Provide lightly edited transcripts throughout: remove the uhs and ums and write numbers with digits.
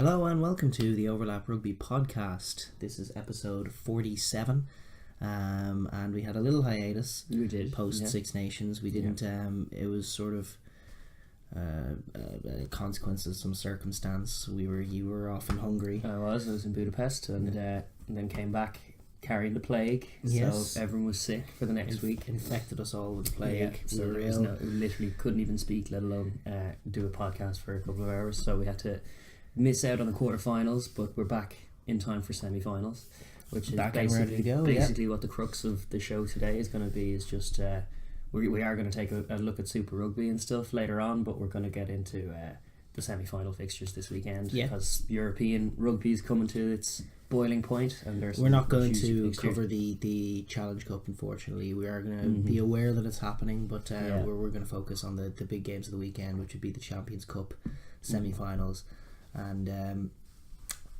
Hello and welcome to the Overlap Rugby podcast. This is episode 47, and we had a little hiatus. We did post Six Nations. We didn't. It was sort of a consequence of some circumstance. You were off in Hungary. I was in Budapest, and then came back carrying the plague. Yes. So everyone was sick for the next week. Infected us all with the plague. Yeah, so we literally couldn't even speak, let alone do a podcast for a couple of hours. So we had to miss out on the quarterfinals, but we're back in time for semi-finals, which is basically what the crux of the show today is going to be. Is just we are going to take a look at Super Rugby and stuff later on, but we're going to get into the semi-final fixtures this weekend because European rugby is coming to its boiling point, and we're not going to cover the Challenge Cup, unfortunately. We are going to be aware that it's happening, but we're going to focus on the big games of the weekend, which would be the Champions Cup semi-finals. And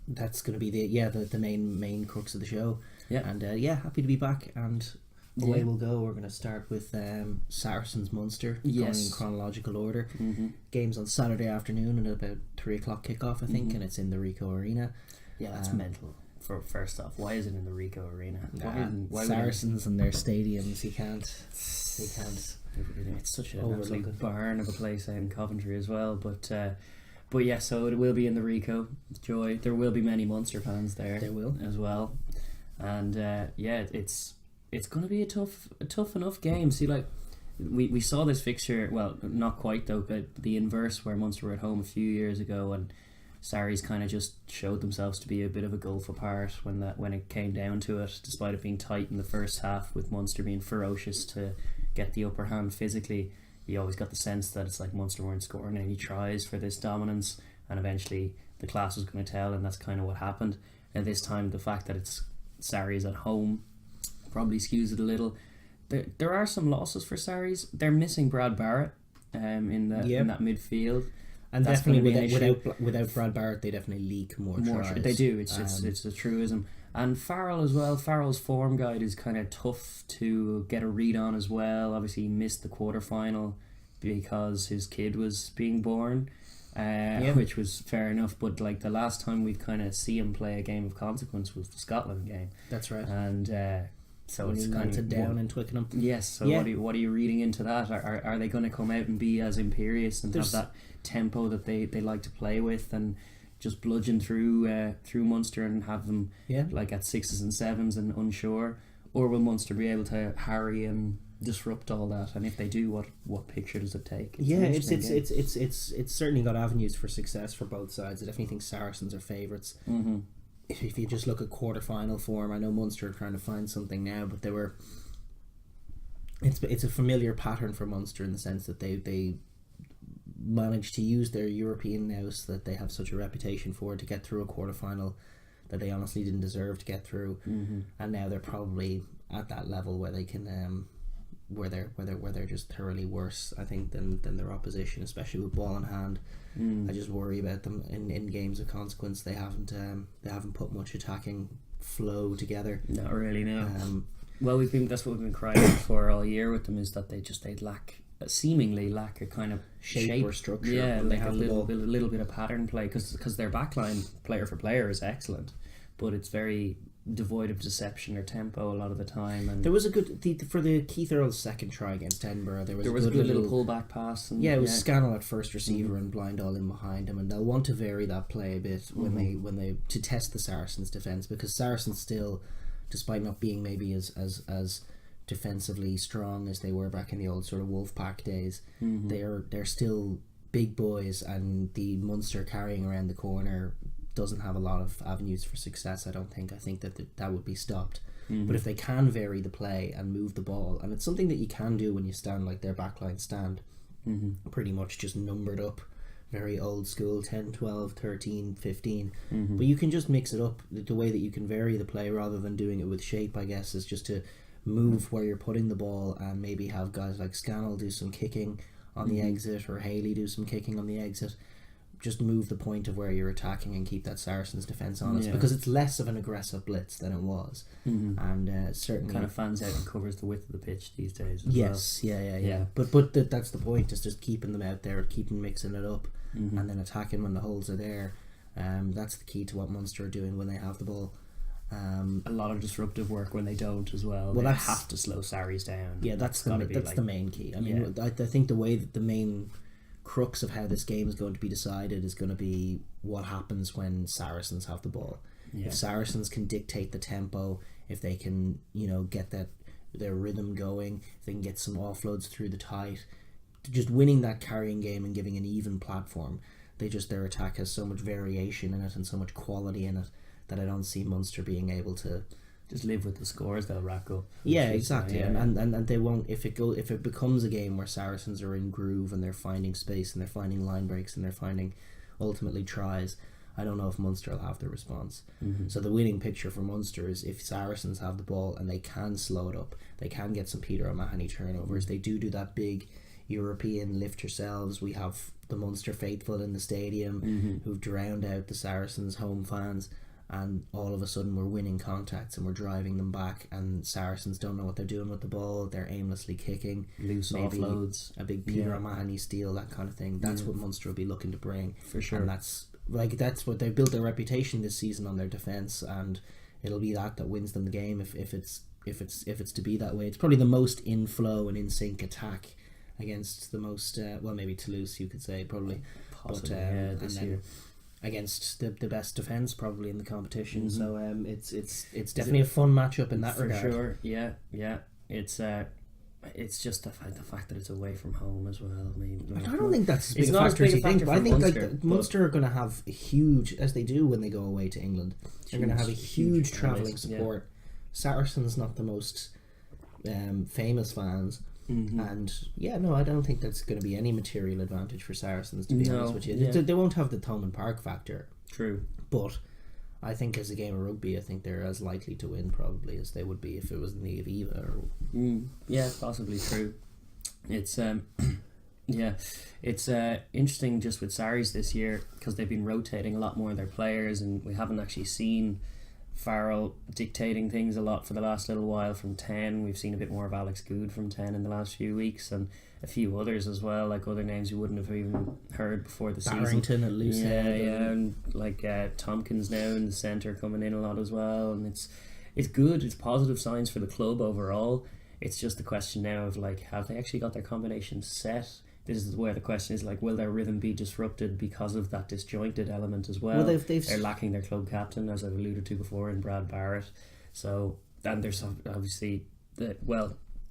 that's going to be the main crux of the show. And happy to be back, and away we'll go. We're going to start with Saracens Munster, going in chronological order. Games on Saturday afternoon at about 3 o'clock kickoff, I think, and it's in the Ricoh Arena. Yeah, that's mental. First off, why is it in the Ricoh Arena? Why Saracens and their stadiums, you can't. It's such an absolute barn of a place out in Coventry as well, But yeah, so it will be in the Ricoh. Joy. There will be many Munster fans there. There will as well, and it's going to be a tough enough game. See, like we saw this fixture. Well, not quite though, but the inverse where Munster were at home a few years ago, and Sarries kind of just showed themselves to be a bit of a gulf apart when it came down to it. Despite it being tight in the first half, with Munster being ferocious to get the upper hand physically, you always got the sense that it's like Munster weren't scoring any tries for this dominance, and eventually the class was going to tell, and that's kind of what happened. And this time, the fact that it's Sarries at home probably skews it a little. There are some losses for Sarries. They're missing Brad Barrett in that midfield. And that's definitely without Brad Barrett, they definitely leak more tries. They do. It's a truism. And Farrell as well. Farrell's form guide is kind of tough to get a read on as well. Obviously, he missed the quarterfinal because his kid was being born, which was fair enough. But like the last time we've kind of see him play a game of consequence was the Scotland game. That's right. And so it's kind of down in Twickenham. Yes. So what are you reading into that? Are they going to come out and be as imperious and have that tempo that they like to play with, and just bludgeon through Munster and have them like at 6s and 7s and unsure? Or will Munster be able to harry and disrupt all that? And if they do, what picture does it take? It's certainly got avenues for success for both sides. I definitely think Saracens are favourites. If you just look at quarter-final form, I know Munster are trying to find something now, but it's a familiar pattern for Munster in the sense that they managed to use their European nous that they have such a reputation for to get through a quarterfinal that they honestly didn't deserve to get through, and now they're probably at that level where they can where they're just thoroughly worse, I think, than their opposition, especially with ball in hand. I just worry about them in games of consequence. They haven't put much attacking flow together. Not really, no. Well, that's what we've been crying for all year with them, is that they seemingly lack a kind of shape or structure. Yeah, like a little bit of pattern play, because their backline player for player is excellent, but it's very devoid of deception or tempo a lot of the time. And there was a good for the Keith Earl's second try against Edinburgh. There was a good little pullback pass. And, it was Scannell at first receiver and Blind all in behind him, and they'll want to vary that play a bit when they to test the Saracens' defence, because Saracens still, despite not being maybe as defensively strong as they were back in the old sort of Wolfpack days, they're still big boys, and the Munster carrying around the corner doesn't have a lot of avenues for success. I think that would be stopped. But if they can vary the play and move the ball, and it's something that you can do when you stand like their backline stand, pretty much just numbered up, very old school, 10, 12, 13, 15, but you can just mix it up. The way that you can vary the play rather than doing it with shape, I guess, is just to move where you're putting the ball, and maybe have guys like Scannell do some kicking on the exit, or Haley do some kicking on the exit. Just move the point of where you're attacking and keep that Saracens defence honest, because it's less of an aggressive blitz than it was, and certainly kind of fans out and covers the width of the pitch these days as well. But that's the point, is just keeping them out there, keeping mixing it up, and then attacking when the holes are there. That's the key to what Munster are doing when they have the ball. A lot of disruptive work when they don't as well. They have to slow Sarries down. Yeah, that's the main key. I mean, I think the way that the main crux of how this game is going to be decided is going to be what happens when Saracens have the ball. If Saracens can dictate the tempo, if they can, get their rhythm going, if they can get some offloads through the tight, just winning that carrying game and giving an even platform, their attack has so much variation in it and so much quality in it that I don't see Munster being able to just live with the scores they'll rack up. Yeah, exactly. And they won't, if it becomes a game where Saracens are in groove and they're finding space and they're finding line breaks and they're finding ultimately tries, I don't know if Munster will have the response. So the winning picture for Munster is if Saracens have the ball and they can slow it up, they can get some Peter O'Mahony turnovers, they do that big European lift yourselves. We have the Munster faithful in the stadium who've drowned out the Saracens home fans, and all of a sudden we're winning contacts and we're driving them back, and Saracens don't know what they're doing with the ball, they're aimlessly kicking, loose offloads, a big Peter O'Mahony steal, that kind of thing. That's what Munster will be looking to bring, for sure. And that's what they've built their reputation this season on, their defence, and it'll be that wins them the game if it's to be that way. It's probably the most in flow and in sync attack against the most maybe Toulouse, you could say, probably, possibly, this year against the best defence probably in the competition. So it's definitely a fun matchup in that regard. For sure. It's just the fact that it's away from home as well. I mean, I don't think that's as big a factor as you think, but I think Munster are going to have a huge, as they do when they go away to England, they're going to have a huge travelling support. Saracens not the most famous fans. And I don't think that's going to be any material advantage for Saracens, to be honest with you. They won't have the Thomond Park factor. True. But I think as a game of rugby, I think they're as likely to win probably as they would be if it was in the Aviva. Possibly true. It's it's interesting just with Sarries this year because they've been rotating a lot more of their players, and we haven't actually seen Farrell dictating things a lot for the last little while from 10. We've seen a bit more of Alex Good from 10 in the last few weeks, and a few others as well, like other names you wouldn't have even heard before the season. Barrington at loose head. And like Tompkins now in the centre coming in a lot as well, and it's good. It's positive signs for the club overall. It's just the question now of like, have they actually got their combination set? This is where the question is like, will their rhythm be disrupted because of that disjointed element as well? They're lacking their club captain, as I've alluded to before, in Brad Barrett. So then there's obviously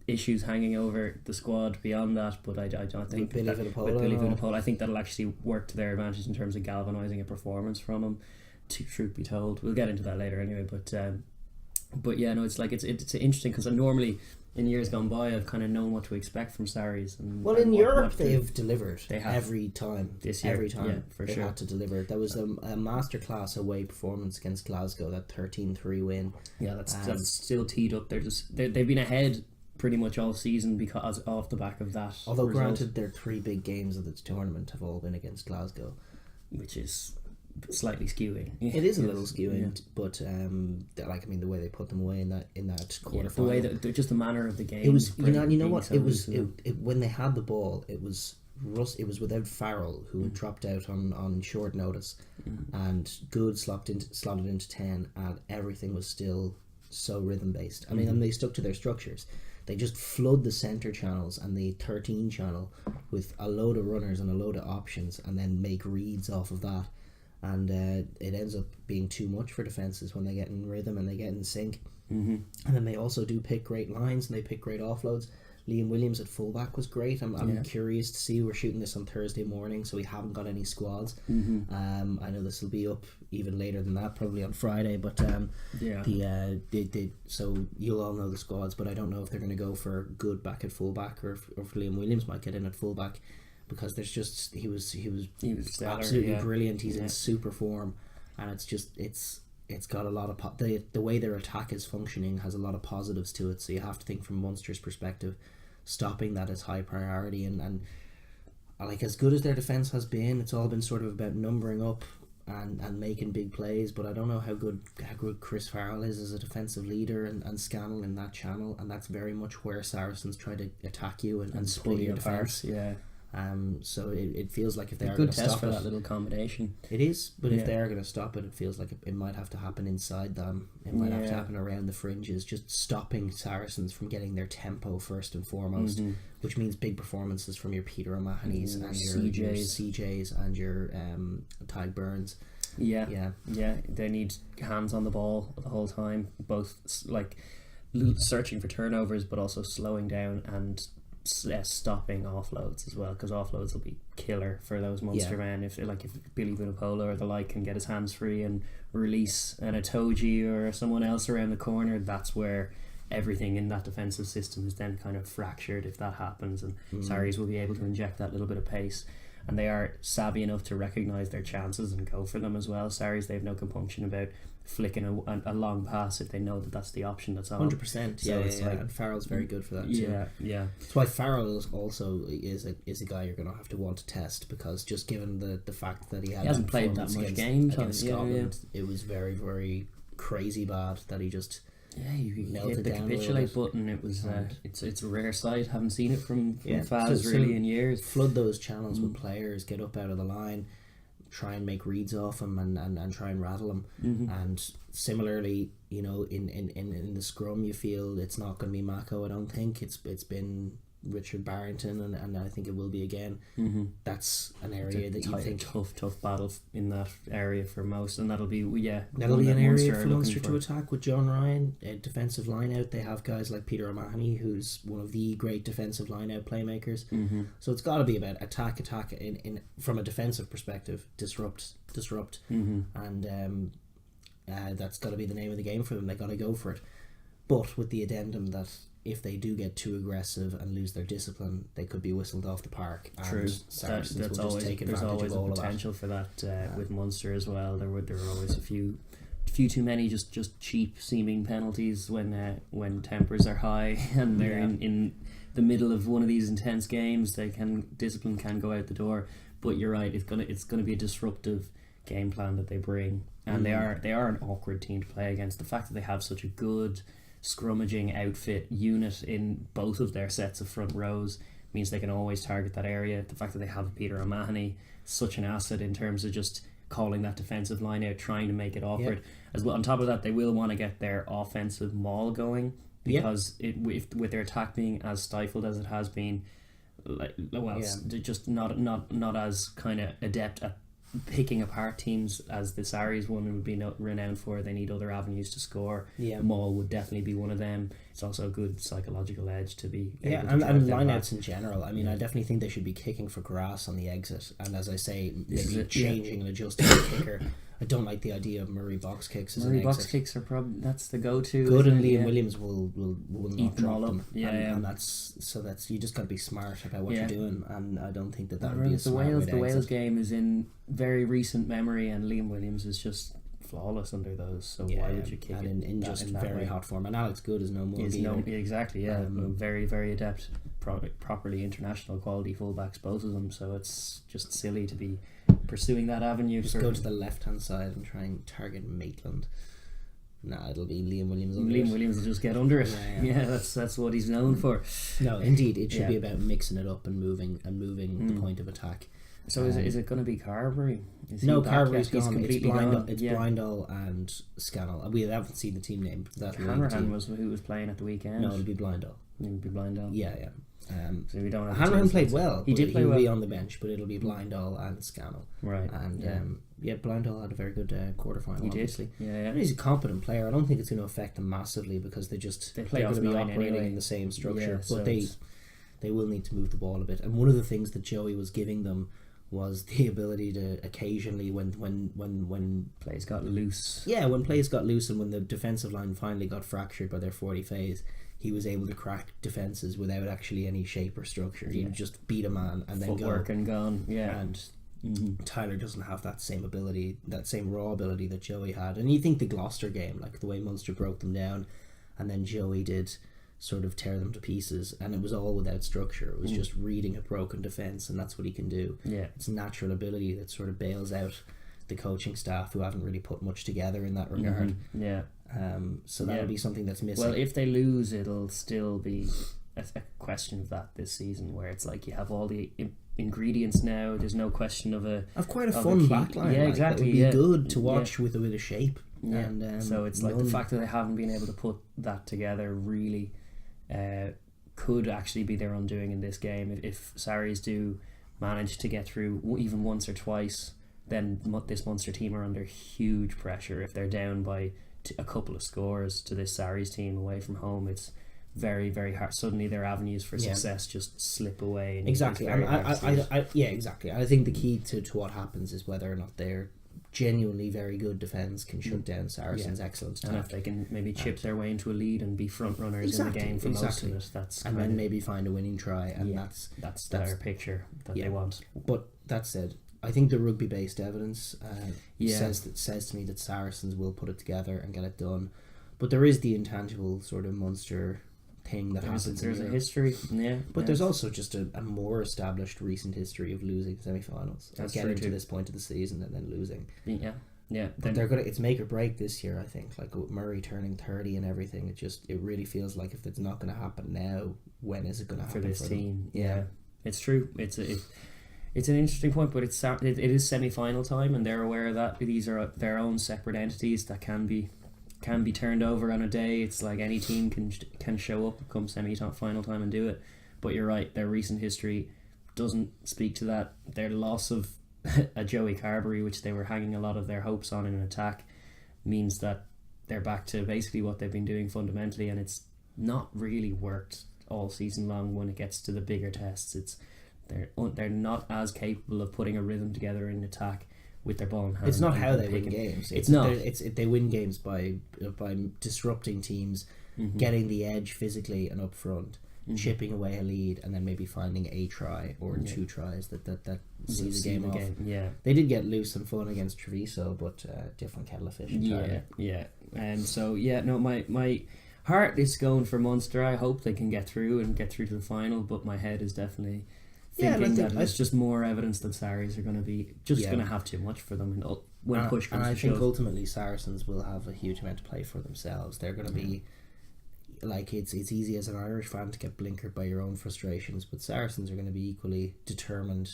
issues hanging over the squad beyond that. But I don't think with Billy Vunapola, I think that'll actually work to their advantage in terms of galvanising a performance from him. Truth be told, we'll get into that later anyway. But yeah, no, it's interesting because normally in years gone by I've kind of known what to expect from Sarries. In Europe they've delivered. They have every time. This year, every time for they sure. had to deliver. There was a masterclass away performance against Glasgow, that 13-3 win. Yeah, that's still teed up. They've been ahead pretty much all season because off the back of that. Although granted, their 3 big games of the tournament have all been against Glasgow, which is slightly skewing. It is a little skewing, but the way they put them away in that quarter final, the way that just the manner of the game. It was you know what it was. It when they had the ball, it was without Farrell, who had dropped out on short notice, and Good slotted into 10, and everything was still so rhythm based. I mean, and they stuck to their structures. They just flood the centre channels and the 13 channel with a load of runners and a load of options, and then make reads off of that. And it ends up being too much for defences when they get in rhythm and they get in sync. And then they also do pick great lines and they pick great offloads. Liam Williams at fullback was great. I'm curious to see. We're shooting this on Thursday morning, so we haven't got any squads. I know this will be up even later than that, probably on Friday. But so you'll all know the squads, but I don't know if they're going to go for Good back at fullback or if Liam Williams might get in at fullback. Because there's just he was stellar, absolutely brilliant. He's in super form, and it's got a lot of the way their attack is functioning has a lot of positives to it. So you have to think from Munster's perspective, stopping that is high priority. And like, as good as their defense has been, it's all been sort of about numbering up and making big plays. But I don't know how good Chris Farrell is as a defensive leader and Scannell in that channel, and that's very much where Saracens try to attack you and split your defence. So it feels like if they a are good going to test stop for it, that little combination. it is. But Yeah. if they are going to stop it, it feels like it might have to happen inside them. It might have to Yeah. happen around the fringes, just stopping Saracens from getting their tempo first and foremost, which means big performances from your Peter O'Mahony's and your CJs and your Tadhg Burns. Yeah. They need hands on the ball the whole time, both like searching for turnovers, but also slowing down and stopping offloads as well, because offloads will be killer for those Munster men. If Billy Vunapola or the like can get his hands free and release an Itoji or someone else around the corner, that's where everything in that defensive system is then kind of fractured if that happens, and Sarries will be able to inject that little bit of pace. And they are savvy enough to recognise their chances and go for them as well. Sarries, they have no compunction about flicking a long pass if they know that that's the option that's on. 100%. So Yeah, it's like, and Farrell's very good for that too. Yeah. That's why Farrell also is a guy you're going to have to want to test, because just given the fact that he hasn't played that much games against Scotland, it was very, very crazy bad that he just you melted hit the down capitulate button. It was it's a rare sight. Haven't seen it from Faz So really in years. Flood those channels with players, get up out of the line, try and make reads off him and try and rattle him. And similarly, in the scrum, you feel it's not going to be Mako. I don't think it's been Richard Barrington, and I think it will be again. That's an area that you think tough battle in that area for most, and that'll be an area for Munster to attack with John Ryan, a defensive line out. They have guys like Peter O'Mahony, who's one of the great defensive line out playmakers. So it's got to be about attack in from a defensive perspective, disrupt, and that's got to be the name of the game for them. They got to go for it, but with the addendum that if they do get too aggressive and lose their discipline, they could be whistled off the park. True. Saracens That's will always, just take there's advantage always of all a potential of for that with Munster as well. There were always a few too many just cheap seeming penalties when tempers are high and they're in the middle of one of these intense games. Discipline can go out the door. But you're right, it's gonna be a disruptive game plan that they bring, and they are an awkward team to play against. The fact that they have such a good scrummaging outfit unit in both of their sets of front rows means they can always target that area. The fact that they have Peter O'Mahony, such an asset in terms of just calling that defensive line out, trying to make it awkward. As well, on top of that, they will want to get their offensive maul going, because with their attack being as stifled as it has been, just not as kind of adept at picking apart teams as the Sarries one would be renowned for. They need other avenues to score. Maul would definitely be one of them. It's also a good psychological edge to be able to and lineouts in general. I mean, I definitely think they should be kicking for grass on the exit, and as I say, maybe changing and adjusting the kicker. I don't like the idea of Murray box kicks as an exit. Box kicks are probably that's the go-to. Good, and Liam Williams will not drop them. And that's you just got to be smart about what you're doing, and I don't think that would be a smart way to exit. The Wales game is in very recent memory, and Liam Williams is just flawless under those. So why would you kick it? And in just very hot form. And Alex Good is no more. Exactly. Very, very adept, properly international quality fullbacks, both of them. So it's just silly to be pursuing that avenue. Just go to the left hand side and try and target Maitland. Nah, it'll be Liam Williams. Williams will just get under it. Yeah, that's what he's known for. No, indeed, it should be about mixing it up and moving the point of attack. So is it going to be Carberry? No, Carberry's gone. It's Blindall and Scannell. We haven't seen the team name. Hanrahan was who was playing at the weekend. No, it'll be Blindall. Yeah. So we don't have Hanrahan played well. He did play well. He'll be on the bench, but it'll be Blindall and Scannell. Right. And Blindall had a very good quarterfinal. He obviously. did. Yeah. And he's a competent player. I don't think it's going to affect them massively, because they're going to be operating in the same structure. But they will need to move the ball a bit. And one of the things that Joey was giving them was the ability to occasionally, when plays got loose. Yeah, when plays got loose and when the defensive line finally got fractured by their 40 phase, he was able to crack defences without actually any shape or structure. He'd just beat a man and then footwork and gone. Yeah. And Tyler doesn't have that same ability, that same raw ability that Joey had. And you think the Gloucester game, like the way Munster broke them down, and then Joey did sort of tear them to pieces, and it was all without structure. It was just reading a broken defence, and that's what he can do. It's natural ability that sort of bails out the coaching staff who haven't really put much together in that regard. So that'll be something that's missing. Well, if they lose, it'll still be a question of that this season, where it's like you have all the ingredients now. There's no question of quite a fun backline. Yeah, exactly. That would be good to watch with a bit of shape. Yeah. And so it's like the fact that they haven't been able to put that together really could actually be their undoing in this game. If Sarries do manage to get through even once or twice, then this Munster team are under huge pressure. If they're down by a couple of scores to this Sarries team away from home, it's very, very hard. Suddenly their avenues for success just slip away. And exactly. Exactly. I think the key to what happens is whether or not their genuinely very good defence can shut down Saracens' excellent attack. And if they can maybe chip their way into a lead and be front runners in the game for most of it, and then maybe find a winning try, and that's their picture that they want. But that said, I think the rugby-based evidence says to me that Saracens will put it together and get it done. But there is the intangible sort of Munster thing that happens. There's a history, but there's also just a more established recent history of losing semi-finals. That's getting to this point of the season and then losing. Yeah. But they're gonna. It's make or break this year, I think. Like with Murray turning 30 and everything, it really feels like if it's not going to happen now, when is it going to happen for this team? Them? Yeah, it's true. It's an interesting point, but it is semi-final time, and they're aware of that. These are their own separate entities that can be turned over on a day. It's like any team can show up come semi-final time and do it. But you're right, their recent history doesn't speak to that. Their loss of a Joey Carberry, which they were hanging a lot of their hopes on in an attack, means that they're back to basically what they've been doing fundamentally, and it's not really worked all season long when it gets to the bigger tests. They're not as capable of putting a rhythm together in attack with their ball in hand. It's not how they win games. It's not. They win games by disrupting teams, getting the edge physically and up front, chipping away a lead, and then maybe finding a try or two tries that see the game off. Yeah, they did get loose and fun against Treviso, but different kettle of fish entirely. My heart is going for Munster. I hope they can get through to the final, but my head is definitely thinking that it's just more evidence that Sarries are going to be going to have too much for them when push comes to shove. And I think ultimately Saracens will have a huge amount to play for themselves. They're going to be like it's easy as an Irish fan to get blinkered by your own frustrations, but Saracens are going to be equally determined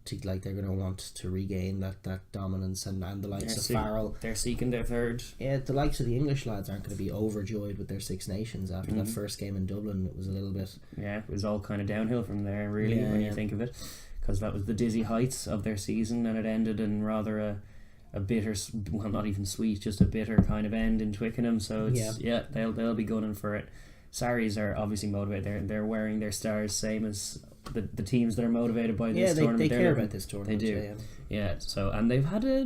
to they're going to want to regain that dominance, and the likes of Farrell. They're seeking their third. Yeah, the likes of the English lads aren't going to be overjoyed with their Six Nations after that first game in Dublin. It was a little bit. Yeah, it was all kind of downhill from there, really, when you think of it, because that was the dizzy heights of their season, and it ended in rather a bitter, well, not even sweet, just a bitter kind of end in Twickenham. So it's they'll be gunning for it. Sarries are obviously motivated. They're wearing their stars, same as the teams that are motivated by this tournament. They care about this tournament. They do. Yeah. So, and they've had a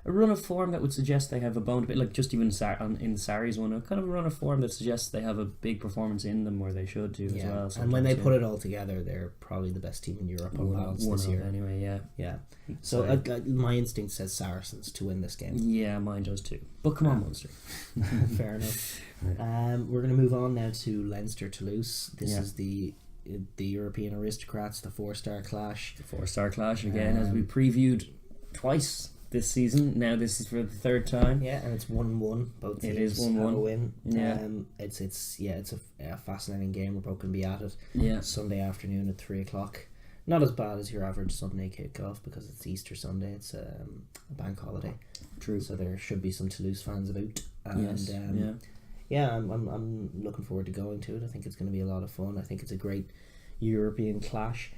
run of form that would suggest they have a bone, a bit like just even in the Sarries one, a kind of a run of form that suggests they have a big performance in them, where they should do as well. And when they put it all together, they're probably the best team in Europe on balance this year. Anyway, yeah. So my instinct says Saracens to win this game. Yeah, mine does too. But come on, Munster. Fair enough. We're going to move on now to Leinster Toulouse. This is the European aristocrats, the 4-star clash. The 4-star clash again, as we previewed twice this season. Now this is for the third time. Yeah, and it's 1-1. Both teams it is 1-1. have a win. Yeah. It's a fascinating game. We're both going to be at it. Yeah. Sunday afternoon at 3:00. Not as bad as your average Sunday kickoff because it's Easter Sunday. It's a bank holiday. True. So there should be some Toulouse fans about. And, yes. I'm looking forward to going to it. I think it's going to be a lot of fun. I think it's a great European clash.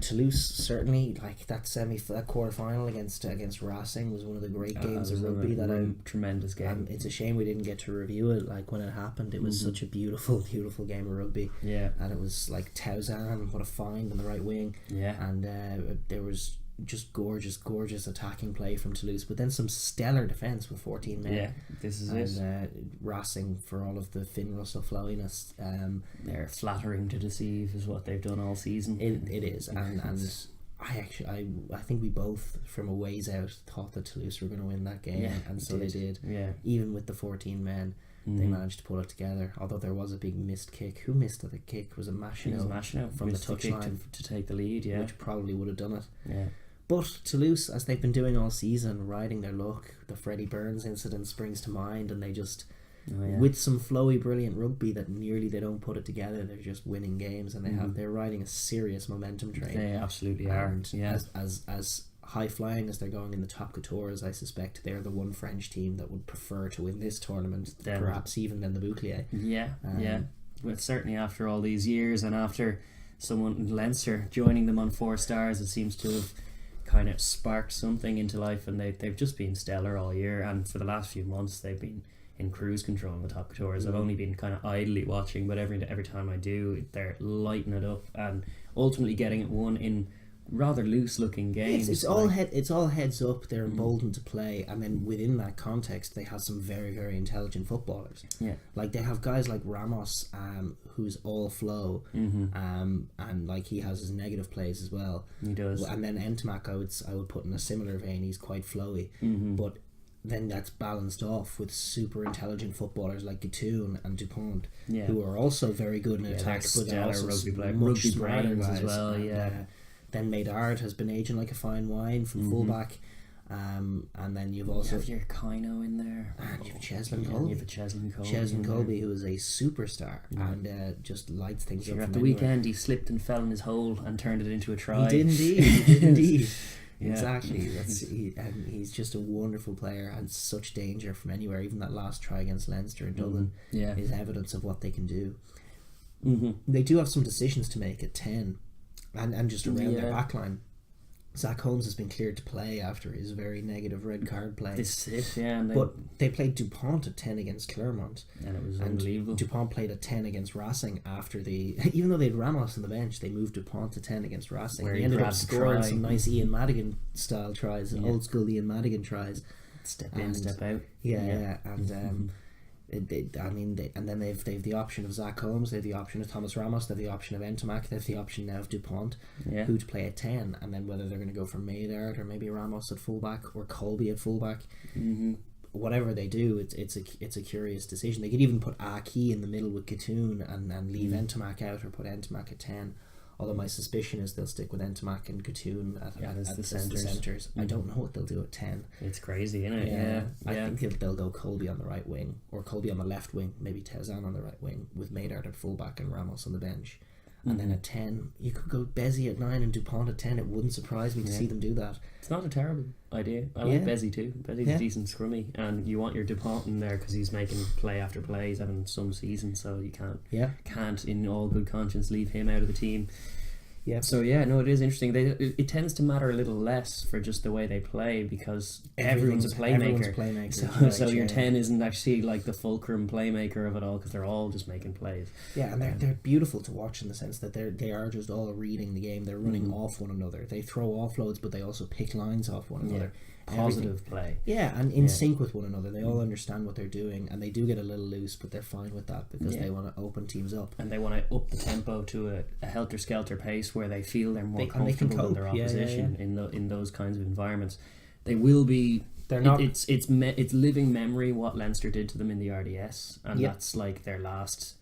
Toulouse certainly, like that quarter final against Racing was one of the great games of rugby. Tremendous game. It's a shame we didn't get to review it. Like when it happened, it was such a beautiful game of rugby. Yeah, and it was like Tauzan, what a find on the right wing. Yeah, and there was just gorgeous attacking play from Toulouse, but then some stellar defence with 14 men. Yeah, this is it. Racing, for all of the Finn Russell flowiness, they're flattering to deceive is what they've done all season. It is, and I think we both from a ways out thought that Toulouse were going to win that game, and so they did. Yeah, even with the 14 men. They managed to pull it together, although there was a big missed kick. Who missed the kick? Was it Machino from the touchline to take the lead? Yeah, which probably would have done it. Yeah. But Toulouse, as they've been doing all season, riding their luck, the Freddie Burns incident springs to mind, and they just with some flowy, brilliant rugby that nearly they don't put it together. They're just winning games, and they're riding a serious momentum train. They absolutely are. And as high flying as they're going in the top couture, I suspect they're the one French team that would prefer to win this tournament, perhaps even than the Bouclier. Well, certainly after all these years, and after someone Leinster joining them on 4 stars, it seems to have kind of sparked something into life, and they've just been stellar all year. And for the last few months, they've been in cruise control in the top couture. I've only been kind of idly watching, but every time I do, they're lighting it up and ultimately getting it won in rather loose looking games. It's all heads up. They're emboldened to play, and then within that context they have some very, very intelligent footballers. Like they have guys like Ramos, who's all flow, and like he has his negative plays as well. He does. And then Ntamack I would put in a similar vein. He's quite flowy, but then that's balanced off with super intelligent footballers like Gattoon and Dupont, who are also very good in attack, but they're also rugby brains as well. Then Maynard has been aging like a fine wine from fullback, and then you've also you have your Kino in there, and you have Cheslin Colby. Cheslin Colby, who is a superstar and just lights things up. At the weekend, he slipped and fell in his hole and turned it into a try. He did indeed. Exactly. He's just a wonderful player, and such danger from anywhere. Even that last try against Leinster in Dublin is evidence of what they can do. They do have some decisions to make at 10. And just around their backline. Zach Holmes has been cleared to play after his very negative red card play. But they played Dupont at 10 against Clermont, and it was unbelievable. Dupont played at 10 against Racing after even though they had Ramos on the bench, they moved Dupont to 10 against Racing. They ended up scoring some nice Ian Madigan style tries, old school Ian Madigan tries. Step in, step out. And then they've the option of Zach Holmes, they've the option of Thomas Ramos, they've the option of Ntamack, they've the option now of Dupont, who to play at 10, and then whether they're going to go for Maynard or maybe Ramos at fullback or Colby at fullback. Whatever they do, it's a curious decision. They could even put Aki in the middle with Gattoon and leave Ntamack out, or put Ntamack at 10. Although my suspicion is they'll stick with Ntamack and Gattoon at the centres. I don't know what they'll do at 10. It's crazy, isn't it? I think they'll go Colby on the right wing, or Colby on the left wing, maybe Tezan on the right wing, with Maynard at fullback and Ramos on the bench. And then at 10, you could go Bezzy at 9 and Dupont at 10. It wouldn't surprise me to see them do that. It's not a terrible idea. I like Bezzy too. Bezzy's a decent scrummy, and you want your Dupont in there because he's making play after play. He's having some season, so you can't in all good conscience leave him out of the team. So it is interesting. It tends to matter a little less for just the way they play, because everyone's a playmaker. So your 10 isn't actually like the fulcrum playmaker of it all, because they're all just making plays. And they're beautiful to watch in the sense that they are just all reading the game. They're running off one another. They throw offloads, but they also pick lines off one another. Positive play. And in sync with one another. They all understand what they're doing, and they do get a little loose, but they're fine with that because they want to open teams up. And they want to up the tempo to a helter-skelter pace where they feel they're more comfortable than their opposition in those kinds of environments. They will be... They're not... It's living memory what Leinster did to them in the RDS, and that's like their last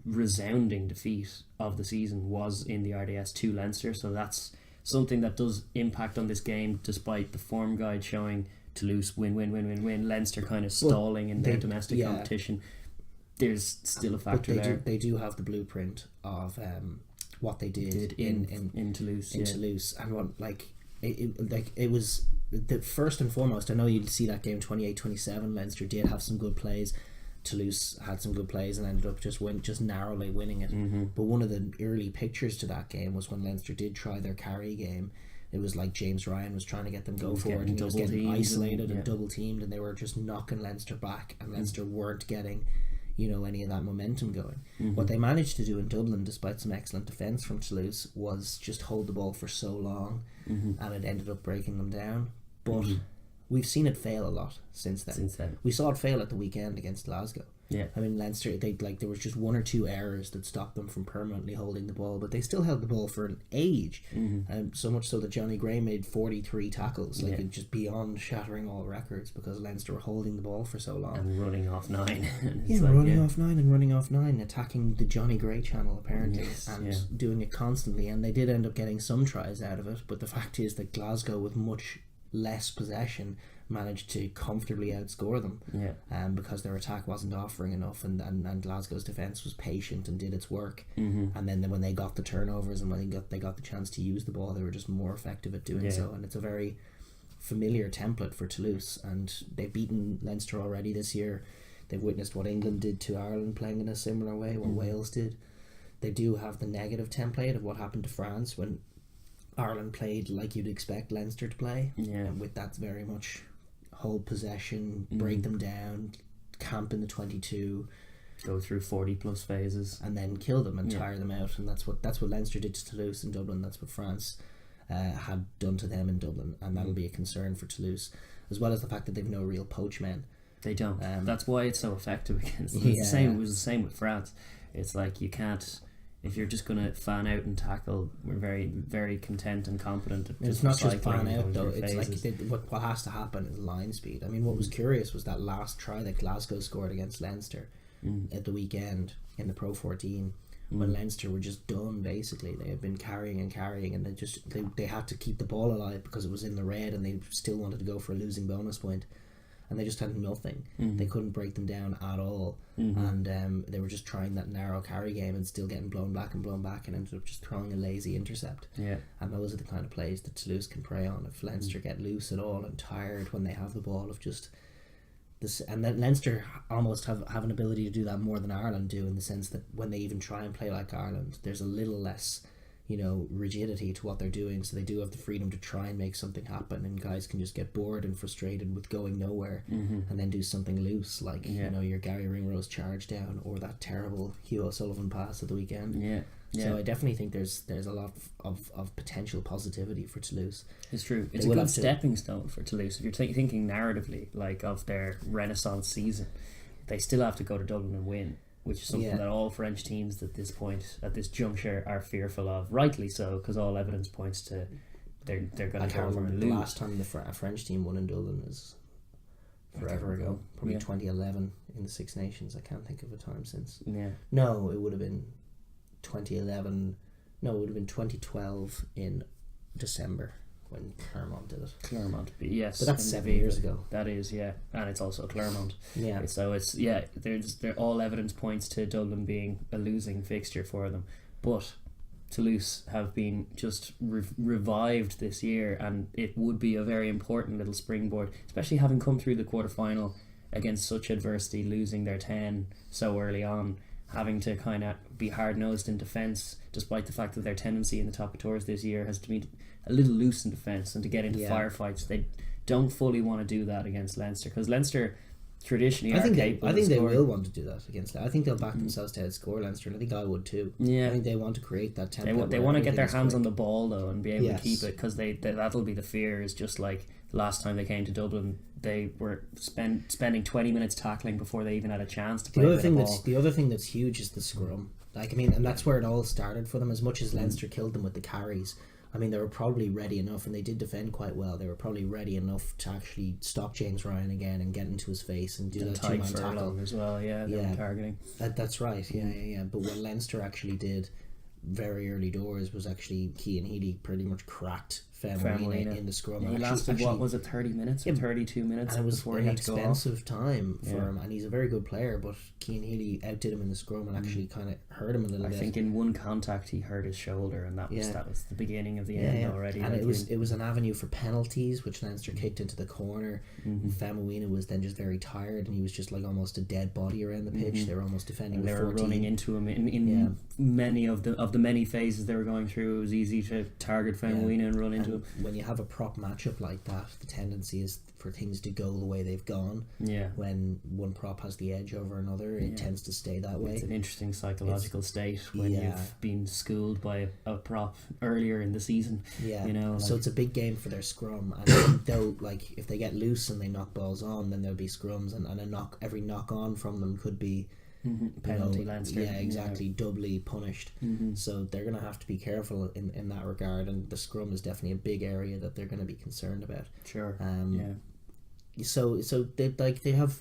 resounding defeat of the season was in the RDS to Leinster, so that's something that does impact on this game, despite the form guide showing Toulouse win. Leinster kind of stalling in their domestic competition. There's still a factor there. They do have the blueprint of what they did in Toulouse. Toulouse, and what it was the first and foremost. I know you'd see that game 28-27. Leinster did have some good plays. Toulouse had some good plays and ended up just narrowly winning it. But one of the early pictures to that game was when Leinster did try their carry game. It was like James Ryan was trying to get them go forward, and he was getting isolated and double teamed, and they were just knocking Leinster back, and Leinster weren't getting any of that momentum going. What they managed to do in Dublin, despite some excellent defence from Toulouse, was just hold the ball for so long, and it ended up breaking them down. But we've seen it fail a lot since then. We saw it fail at the weekend against Glasgow. I mean, Leinster, there was just one or two errors that stopped them from permanently holding the ball, but they still held the ball for an age, so much so that Johnny Gray made 43 tackles, just beyond shattering all records, because Leinster were holding the ball for so long and running off 9. running off 9, attacking the Johnny Gray channel apparently, doing it constantly, and they did end up getting some tries out of it. But the fact is that Glasgow, with much less possession, managed to comfortably outscore them. Because their attack wasn't offering enough, and Glasgow's defence was patient and did its work. And then when they got the turnovers and when they got the chance to use the ball, they were just more effective at doing so. And it's a very familiar template for Toulouse, and they've beaten Leinster already this year. They've witnessed what England did to Ireland, playing in a similar way, what Wales did. They do have the negative template of what happened to France when Ireland played like you'd expect Leinster to play. And with that very much hold possession, break them down, camp in the 22, go through 40 plus phases, and then kill them and tire them out. And that's what Leinster did to Toulouse in Dublin. That's what France had done to them in Dublin, and that'll be a concern for Toulouse, as well as the fact that they've no real poach men. They don't. That's why it's so effective against them. It was the same with France. It's like you can't. If you're just going to fan out and tackle, we're very, very content and competent at it's not just fan out though. It's like what has to happen is line speed. I mean, what was curious was that last try that Glasgow scored against Leinster at the weekend in the Pro 14, when Leinster were just done. Basically, they had been carrying, and they had to keep the ball alive because it was in the red, and they still wanted to go for a losing bonus point. And they just had nothing. They couldn't break them down at all. And they were just trying that narrow carry game and still getting blown back, and ended up just throwing a lazy intercept. And those are the kind of plays that Toulouse can prey on if Leinster get loose at all and tired when they have the ball of just this. And then Leinster almost have an ability to do that more than Ireland do, in the sense that when they even try and play like Ireland, there's a little less rigidity to what they're doing, so they do have the freedom to try and make something happen, and guys can just get bored and frustrated with going nowhere and then do something loose, like your Gary Ringrose charge down, or that terrible Hugh O'Sullivan pass at the weekend. So I definitely think there's a lot of potential positivity for Toulouse. It's true. It's a good stepping stone for Toulouse. If you're thinking narratively, like, of their Renaissance season, they still have to go to Dublin and win, which is something that all French teams at this point, at this juncture, are fearful of. Rightly so, because all evidence points to they're going to go over and lose. The last time the French team won in Dublin is forever ago. Probably 2011 in the Six Nations. I can't think of a time since. No, it would have been 2011. No, it would have been 2012 in December, when Clermont did it. Clermont, yes. But that's 7 years ago. That is, and it's also Clermont. So it's all evidence points to Dublin being a losing fixture for them. But Toulouse have been just revived this year, and it would be a very important little springboard, especially having come through the quarterfinal against such adversity, losing their 10 so early on, having to kind of be hard-nosed in defence, despite the fact that their tendency in the top of tours this year has to be a little loose in defence and to get into firefights. They don't fully want to do that against Leinster, because Leinster traditionally I think they will want to do that against Leinster. I think they'll back themselves to outscore Leinster, and I think I would too. I think they want to create that template. They want to get their hands on the ball though and be able to keep it, because that'll be the fear. Is just like the last time they came to Dublin, they were spending 20 minutes tackling before they even had a chance to play the other thing that's huge is the scrum. And that's where it all started for them. As much as Leinster killed them with the carries, I mean, they were probably ready enough, and they did defend quite well. They were probably ready enough to actually stop James Ryan again and get into his face and do that two-man tackle as well. They were targeting. That's right. But what Leinster actually did very early doors was actually Cian Healy pretty much cracked Famuina in the scrum. He lasted, 30 minutes or 32 minutes, and it was before an he had to go expensive time for him, and he's a very good player, but Cian Healy outdid him in the scrum and actually kind of hurt him a little bit. I think in one contact he hurt his shoulder, and that was the beginning of the end already. And it was an avenue for penalties, which Leinster kicked into the corner. Famuina was then just very tired, and he was just like almost a dead body around the pitch. They were almost defending with 14. They were running into him in many of the many phases they were going through. It was easy to target Famuina and run into him. When you have a prop matchup like that, the tendency is for things to go the way they've gone. When one prop has the edge over another, it tends to stay that way. It's an interesting psychological state when you've been schooled by a prop earlier in the season. So it's a big game for their scrum, and they'll, like, if they get loose and they knock balls on, then there'll be scrums, and every knock on from them could be penalty. Leinster, doubly punished. So they're going to have to be careful in that regard, and the scrum is definitely a big area that they're going to be concerned about. So they have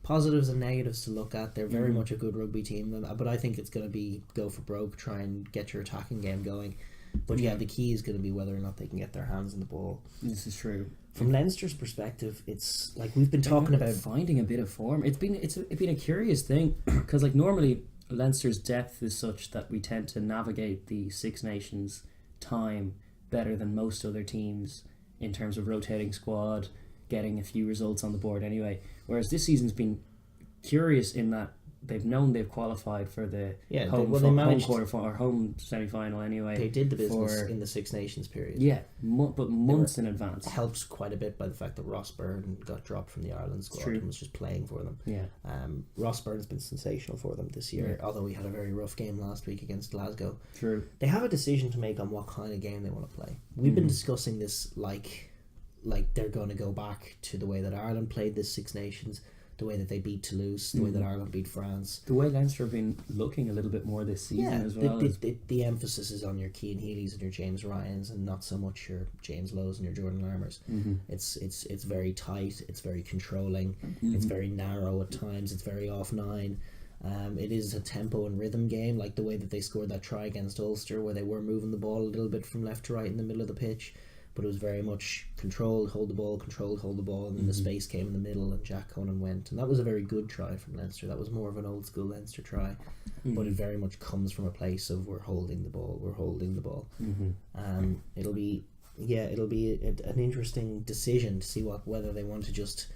positives and negatives to look at. They're very much a good rugby team, but I think it's going to be go for broke, try and get your attacking game going. But the key is going to be whether or not they can get their hands on the ball. This is true. From Leinster's perspective, it's like we've been talking about finding a bit of form. It's been a curious thing because like normally Leinster's depth is such that we tend to navigate the Six Nations time better than most other teams in terms of rotating squad, getting a few results on the board anyway. Whereas this season's been curious in that they've known they've qualified for the home semi-final anyway. They did the business in the Six Nations period. Yeah, but months in advance. Helped quite a bit by the fact that Ross Byrne got dropped from the Ireland squad and was just playing for them. Yeah. Ross Byrne's been sensational for them this year, although he had a very rough game last week against Glasgow. True. They have a decision to make on what kind of game they want to play. We've been discussing this like they're going to go back to the way that Ireland played this Six Nations, the way that they beat Toulouse, the way that Ireland beat France. The way Leinster have been looking a little bit more this season as well. The emphasis is on your Cian Healy's and your James Ryans and not so much your James Lowe's and your Jordan Larmers. It's very tight, it's very controlling, it's very narrow at times, it's very off nine. It is a tempo and rhythm game, like the way that they scored that try against Ulster where they were moving the ball a little bit from left to right in the middle of the pitch. But it was very much controlled, hold the ball, and then the space came in the middle and Jack Conan went. And that was a very good try from Leinster. That was more of an old school Leinster try. But it very much comes from a place of we're holding the ball. It'll be an interesting decision to see whether they want to just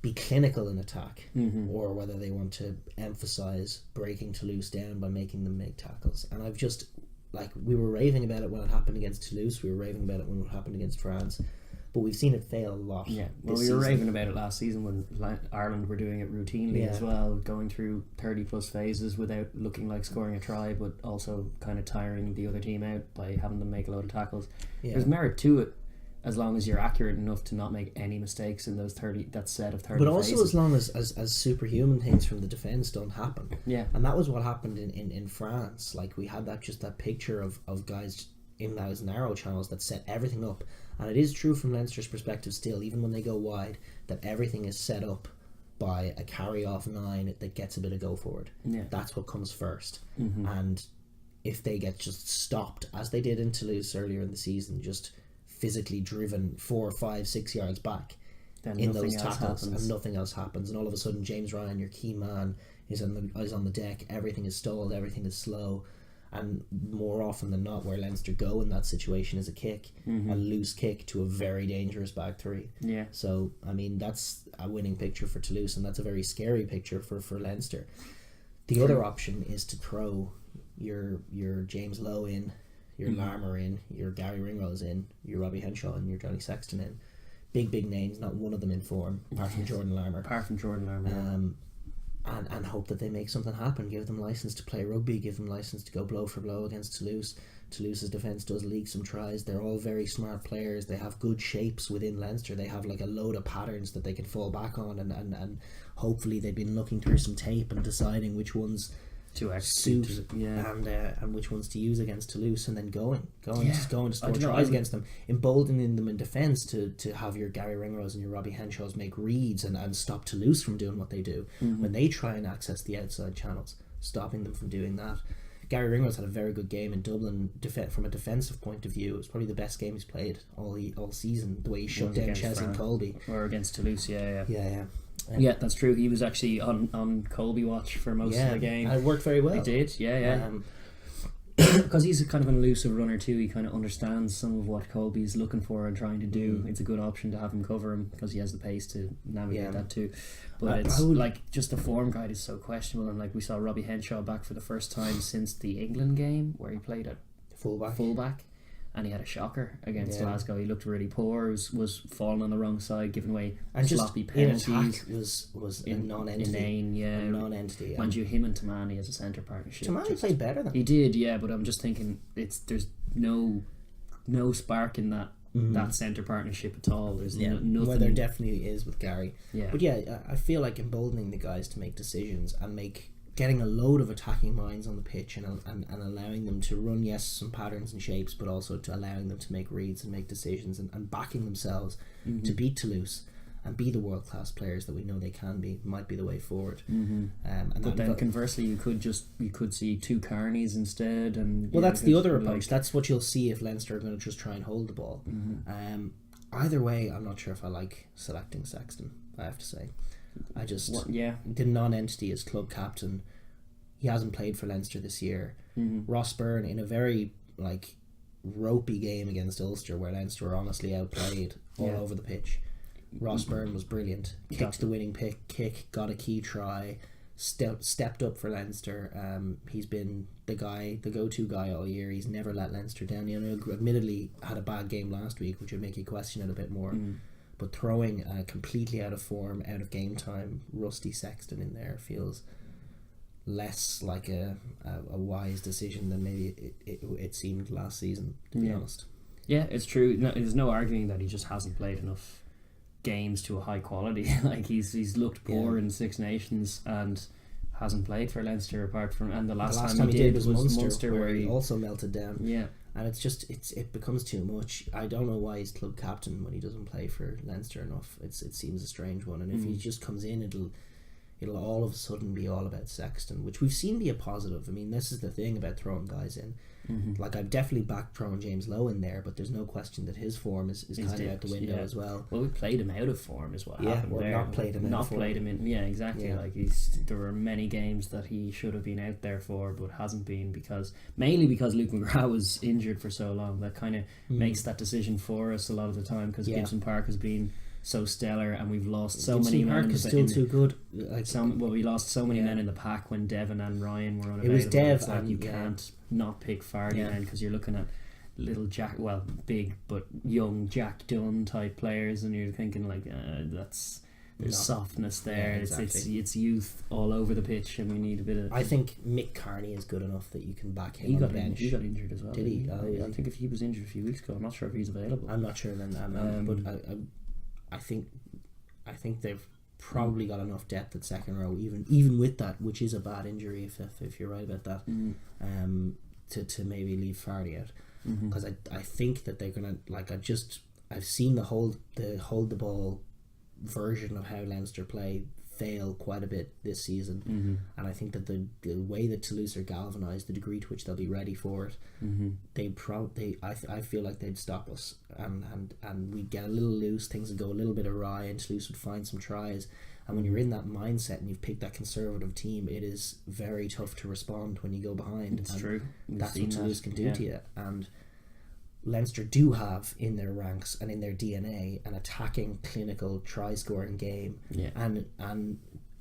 be clinical in attack or whether they want to emphasise breaking Toulouse down by making them make tackles. And I've just... Like, we were raving about it when it happened against Toulouse, we were raving about it when it happened against France, but we've seen it fail a lot. Yeah, well, we were raving about it last season when Ireland were doing it routinely as well, going through 30 plus phases without looking like scoring a try, but also kind of tiring the other team out by having them make a load of tackles. There's merit to it, as long as you're accurate enough to not make any mistakes in those 30, that set of 30 but also phases. as long as superhuman things from the defence don't happen. Yeah. And that was what happened in France. Like, we had that picture of guys in those narrow channels that set everything up. And it is true from Leinster's perspective still, even when they go wide, that everything is set up by a carry-off nine that gets a bit of go forward. Yeah. That's what comes first. And if they get just stopped, as they did in Toulouse earlier in the season, just... physically driven 4, 5, 6 yards back then in those tackles and nothing else happens, and all of a sudden James Ryan, your key man, is on the deck, everything is stalled, everything is slow, and more often than not where Leinster go in that situation is a kick, a loose kick to a very dangerous back three. So I mean, that's a winning picture for Toulouse, and that's a very scary picture for Leinster. The other option is to throw your James Lowe in, your Larmer in, your Gary Ringrose in, your Robbie Henshaw in, your Johnny Sexton in. Big names, not one of them in form, apart from Jordan Larmer. And hope that they make something happen. Give them license to play rugby, give them license to go blow for blow against Toulouse. Toulouse's defence does leak some tries. They're all very smart players. They have good shapes within Leinster. They have like a load of patterns that they can fall back on, and hopefully they've been looking through some tape and deciding which ones to suit and which ones to use against Toulouse, and then going to score tries against them, emboldening them in defence to have your Gary Ringrose and your Robbie Henshaws make reads and stop Toulouse from doing what they do when they try and access the outside channels, stopping them from doing that. Gary Ringrose had a very good game in Dublin from a defensive point of view. It was probably the best game he's played all season, the way he shut down Chesney and Colby. Or against Toulouse, yeah. Yeah, that's true. He was actually on Colby watch for most of the game. And it worked very well. He did, because he's a kind of an elusive runner too. He kind of understands some of what Colby's looking for and trying to do. It's a good option to have him cover him because he has the pace to navigate that too. But it's like just the form guide is so questionable, and like we saw Robbie Henshaw back for the first time since the England game where he played at fullback. And he had a shocker against Glasgow. He looked really poor. Was falling on the wrong side, giving away sloppy penalties. Was a non-entity. A non-entity. Mind you, him and Tamani as a centre partnership. Tamani played better than he did, but I'm just thinking there's no spark in that centre partnership at all. There's nothing. Well, there definitely is with Gary. But I feel like emboldening the guys to make decisions and getting a load of attacking minds on the pitch and allowing them to run some patterns and shapes, but also to allowing them to make reads and make decisions and backing themselves to beat Toulouse and be the world class players that we know they can be might be the way forward. But then conversely, you could see two Carneys instead, and that's the other approach. That's what you'll see if Leinster are going to just try and hold the ball. either way, I'm not sure if I like selecting Sexton, I have to say. I just... The non-entity as club captain, he hasn't played for Leinster this year. Ross Byrne, in a very, like, ropey game against Ulster, where Leinster were honestly outplayed all over the pitch. Ross Byrne was brilliant. Kicked the winning kick, got a key try, stepped up for Leinster. He's been the go-to guy all year. He's never let Leinster down. You know, admittedly had a bad game last week, which would make you question it a bit more. But throwing completely out of form, out of game time, rusty Sexton in there feels less like a wise decision than maybe it seemed last season, to be honest. Yeah, it's true. No, there's no arguing that he just hasn't played enough games to a high quality. Like he's looked poor in Six Nations and hasn't played for Leinster apart from, and the last time he did was Munster where he also melted down. Yeah. And it's just it becomes too much. I don't know why he's club captain when he doesn't play for Leinster enough. It seems a strange one, and if he just comes in, it'll all of a sudden be all about Sexton, which we've seen be a positive. I mean, this is the thing about throwing guys in. Like, I've definitely backed throwing James Lowe in there, but there's no question that his form is kind of out the window as well. Well, we played him out of form is what happened there. Not played him in. Yeah, exactly. Like there were many games that he should have been out there for, but hasn't been mainly because Luke McGrath was injured for so long. That kind of makes that decision for us a lot of the time, because Gibson Park has been so stellar, and we've lost so many men. Park is still too good. We lost so many men in the pack when Devon and Ryan were unavailable. It was Dev, it's like you can't not pick Fardy then, because you're looking at little big but young Jack Dunn type players, and you're thinking like there's softness there. Exactly. It's youth all over the pitch, and we need a bit of. I think Mick Carney is good enough that you can back him on the bench. He got injured as well. Did he? I think if he was injured a few weeks ago, I'm not sure if he's available. I'm not sure then, but I think they've probably got enough depth at second row, even with that, which is a bad injury if you're right about that, to maybe leave Fardy out, because I think that they're gonna, like, I've seen the hold the ball version of how Leinster play fail quite a bit this season, and I think that the way that Toulouse are galvanised, the degree to which they'll be ready for it, I feel like they'd stop us, and we'd get a little loose, things would go a little bit awry, and Toulouse would find some tries. And when you're in that mindset and you've picked that conservative team, it is very tough to respond when you go behind. It's true. That's what Toulouse can do to you. And Leinster do have in their ranks and in their DNA an attacking, clinical, try-scoring game, and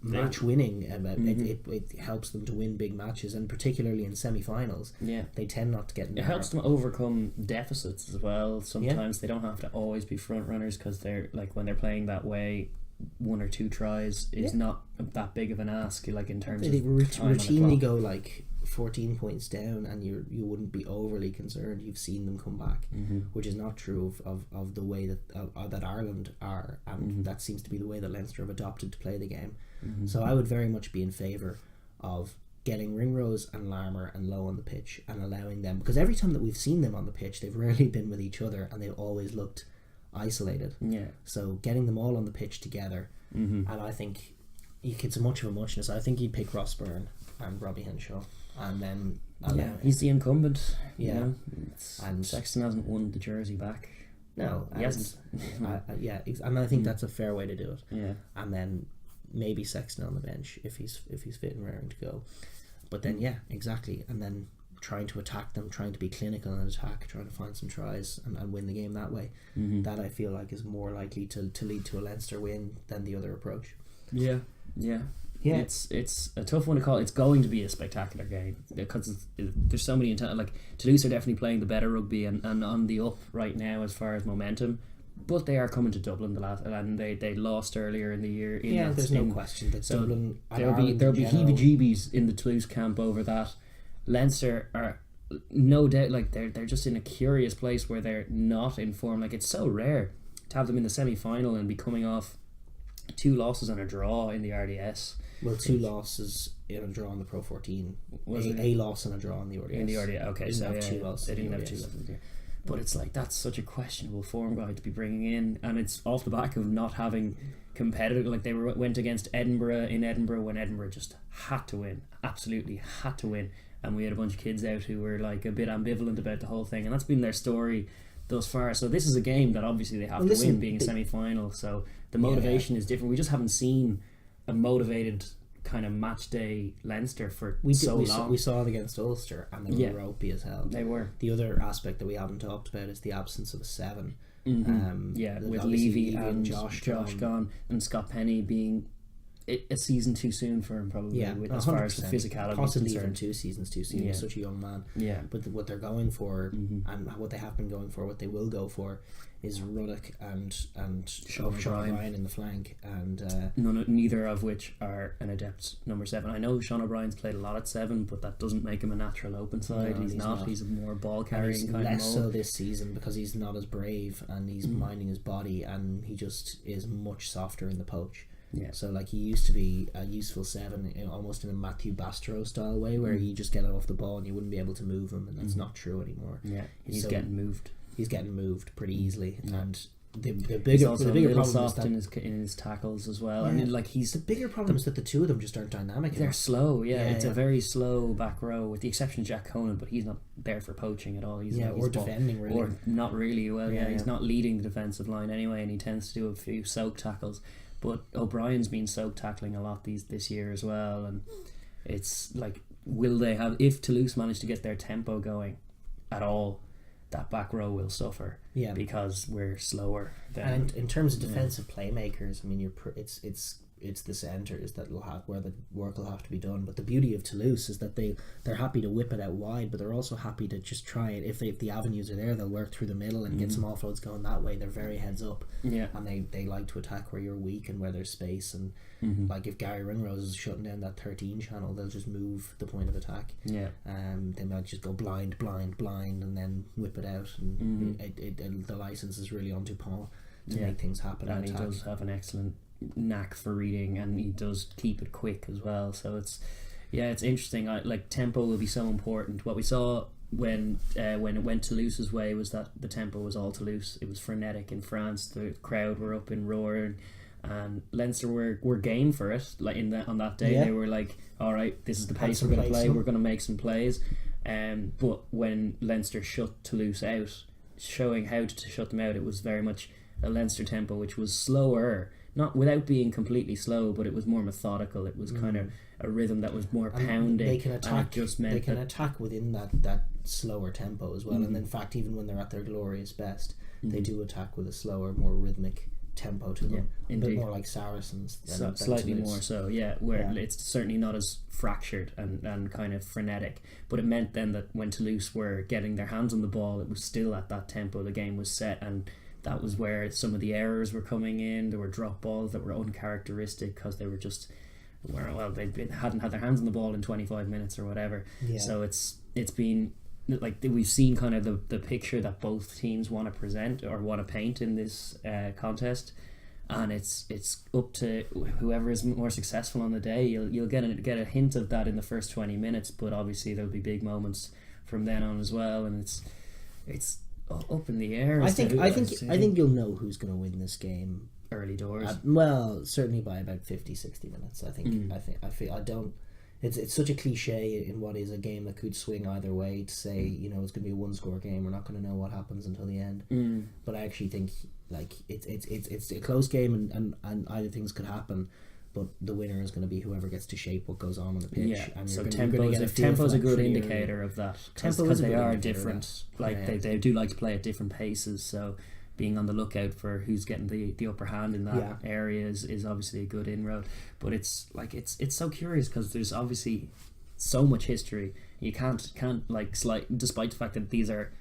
match winning. It helps them to win big matches, and particularly in semi-finals, they tend not to get. It helps them overcome deficits as well. Sometimes they don't have to always be front runners, because they're like, when they're playing that way, one or two tries is not that big of an ask. Like, in terms of routinely go like 14 points down, and you wouldn't be overly concerned. You've seen them come back, which is not true of the way that Ireland are, and that seems to be the way that Leinster have adopted to play the game. So I would very much be in favour of getting Ringrose and Larmour and Lowe on the pitch, and allowing them, because every time that we've seen them on the pitch, they've rarely been with each other, and they've always looked isolated. So getting them all on the pitch together, and I think it's much of a muchness. I think he'd pick Ross Byrne and Robbie Henshaw, and then he's the incumbent. And Sexton hasn't won the jersey back. No, he hasn't. And I think that's a fair way to do it. Yeah, and then maybe Sexton on the bench if he's fit and raring to go. But then exactly, and then trying to attack them, trying to be clinical in attack, trying to find some tries and win the game that way. That I feel like is more likely to lead to a Leinster win than the other approach. Yeah. It's a tough one to call. It's going to be a spectacular game, because there's so many like Toulouse are definitely playing the better rugby and on the up right now as far as momentum. But they are coming to Dublin and they lost earlier in the year. There's no question that Dublin. There'll be heebie-jeebies in the Toulouse camp over that. Leinster are no doubt, like, they're just in a curious place where they're not in form. Like, it's so rare to have them in the semi-final and be coming off 2 losses and a draw in the RDS. Well, 2 losses in a draw in the Pro 14. A loss and a draw in the RDS. In the RDS, okay. They didn't have 2 losses. They didn't have 2 losses here. But it's like, that's such a questionable form guide to be bringing in, and it's off the back of not having competitive. Like, they went against Edinburgh in Edinburgh when Edinburgh just had to win, absolutely had to win, and we had a bunch of kids out who were like a bit ambivalent about the whole thing, and that's been their story thus far. So this is a game that obviously they have to win, being a semi-final. So the motivation is different. We just haven't seen a motivated kind of match day Leinster for so long. We saw it against Ulster, and they were ropey as hell. They were. The other aspect that we haven't talked about is the absence of a 7. With Levy and Josh gone, and Scott Penny being a season too soon for him, probably. As far as the physicality, possibly even 2 seasons too soon. He's such a young man. But what they're going for, and what they have been going for, what they will go for, is Ruddock and Sean O'Brien in the flank, and neither of which are an adept number 7. I know Sean O'Brien's played a lot at 7, but that doesn't make him a natural open side. He's not. He's a more ball carrying kind of less so this season because he's not as brave and he's minding his body, and he just is much softer in the poach. Yeah. So like he used to be a useful 7, almost in a Matthew Bastro style way, where you just get off the ball and you wouldn't be able to move him, and that's not true anymore. Yeah, he's getting moved. He's getting moved pretty easily, and the bigger problem soft is that in his tackles as well. I mean, like the bigger problem is that the two of them just aren't dynamic. They're slow. It's a very slow back row, with the exception of Jack Conan, but he's not there for poaching at all. He's defending really, or not really. Well, he's not leading the defensive line anyway, and he tends to do a few soak tackles. But O'Brien's been soak tackling a lot this year as well, and it's like, will they have, if Toulouse manage to get their tempo going at all, that back row will suffer because we're slower. And in terms of defensive playmakers, I mean, it's the centres that will have where the work will have to be done. But the beauty of Toulouse is that they're happy to whip it out wide, but they're also happy to just try it. If the avenues are there, they'll work through the middle and get some offloads going that way. They're very heads up, and they like to attack where you're weak and where there's space. And like if Gary Ringrose is shutting down that 13 channel, they'll just move the point of attack. They might just go blind, and then whip it out. And the license is really on Dupont to make things happen. And he does have an excellent knack for reading, and he does keep it quick as well. So it's interesting. Like tempo will be so important. What we saw when it went Toulouse's way was that the tempo was all Toulouse. It was frenetic in France. The crowd were up and roaring, and Leinster were game for it. Like on that day, they were like, all right, this is the pace we're going to play. We're going to make some plays. But when Leinster shut Toulouse out, showing how to shut them out, it was very much a Leinster tempo, which was slower. Not without being completely slow, but it was more methodical. It was kind of a rhythm that was more pounding. They can attack. They can attack within that slower tempo as well. And in fact, even when they're at their glorious best, they do attack with a slower, more rhythmic tempo to them. A bit more like Saracens. Than slightly more so, where it's certainly not as fractured and kind of frenetic. But it meant then that when Toulouse were getting their hands on the ball, it was still at that tempo. The game was set, and that was where some of the errors were coming in. There were drop balls that were uncharacteristic because they were just they hadn't had their hands on the ball in 25 minutes or whatever. So it's been like we've seen kind of the picture that both teams want to present or want to paint in this contest, and it's up to whoever is more successful on the day. You'll get a hint of that in the first 20 minutes, but obviously there'll be big moments from then on as well, and it's up in the air. I think you'll know who's going to win this game early doors. Certainly by about 50-60 minutes. It's such a cliche in what is a game that could swing either way to say, it's going to be a one-score game. We're not going to know what happens until the end. But I actually think like it's a close game, and either things could happen. But the winner is going to be whoever gets to shape what goes on the pitch. And so tempo is a good indicator of that, because they are different. They do like to play at different paces. So being on the lookout for who's getting the upper hand in that area is obviously a good inroad. But it's so curious because there's obviously so much history. You can't despite the fact that these are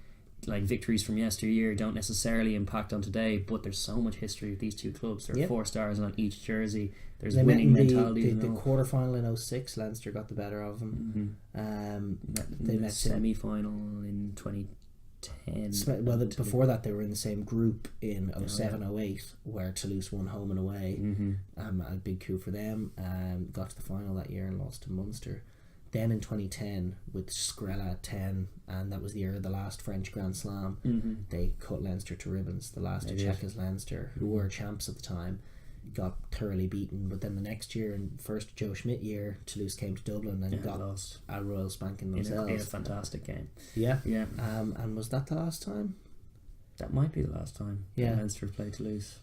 like victories from yesteryear don't necessarily impact on today, but there's so much history with these two clubs. There are 4 stars on each jersey. There's winning mentality. The quarter-final in 06, Leinster got the better of them. They met semi-final in 2010. Well, before that they were in the same group in 07-08, where Toulouse won home and away. A big coup for them. Got to the final that year and lost to Munster. Then in 2010 with Scrella at 10, and that was the year of the last French Grand Slam, they cut Leinster to ribbons. The last to check as Leinster, who were champs at the time, got thoroughly beaten. But then the next year, in first Joe Schmidt year, Toulouse came to Dublin and got lost a royal spanking themselves. In a fantastic game. And was that the last time? That might be the last time Leinster have played Toulouse.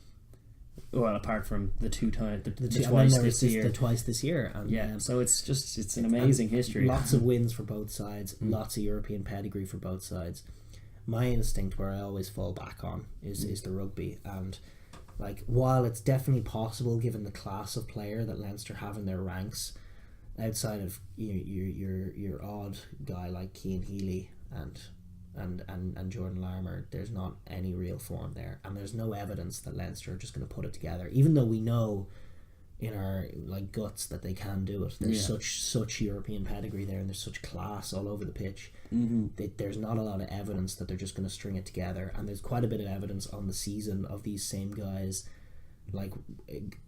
Well, apart from the two times, the twice this year. The twice this year. And, so it's an amazing history. Lots of wins for both sides, lots of European pedigree for both sides. My instinct, where I always fall back on, is the rugby. And like, while it's definitely possible, given the class of player that Leinster have in their ranks, outside of your odd guy like Cian Healy and Jordan Larmour, there's not any real form there, and there's no evidence that Leinster are just going to put it together, even though we know in our like guts that they can do it. There's such European pedigree there, and there's such class all over the pitch. There's not a lot of evidence that they're just going to string it together, and there's quite a bit of evidence on the season of these same guys like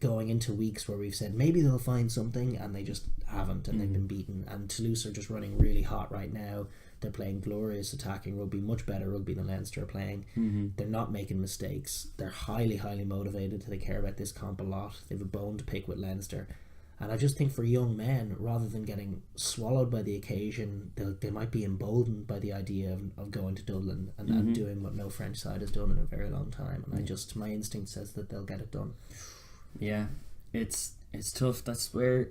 going into weeks where we've said maybe they'll find something, and they just haven't, and they've been beaten. And Toulouse are just running really hot right now. They're playing glorious attacking rugby, much better rugby than Leinster are playing. They're not making mistakes. They're highly motivated. They care about this comp a lot. They have a bone to pick with Leinster. And I just think for young men, rather than getting swallowed by the occasion, they might be emboldened by the idea of going to Dublin and doing what no French side has done in a very long time. And my instinct says that they'll get it done. Yeah, it's tough. That's where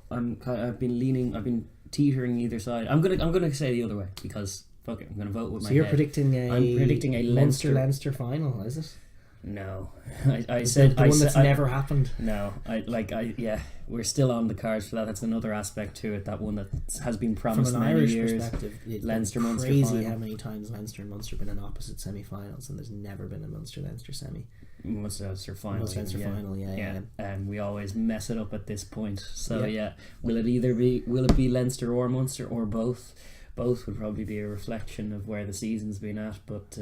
I've been teetering either side. I'm gonna say the other way, because fuck it, I'm gonna vote with my head. So you're predicting a Munster-Leinster final, is it? No, I said the one that's never happened. No, we're still on the cards for that. That's another aspect to it. That one that has been promised from an many Irish years. Perspective, Leinster Munster crazy final. How many times Leinster and Munster have been in opposite semi-finals, and there's never been a Munster-Leinster semi. Munster final. Munster final, yeah. And we always mess it up at this point. So will it be Leinster or Munster or both? Both would probably be a reflection of where the season's been at, but.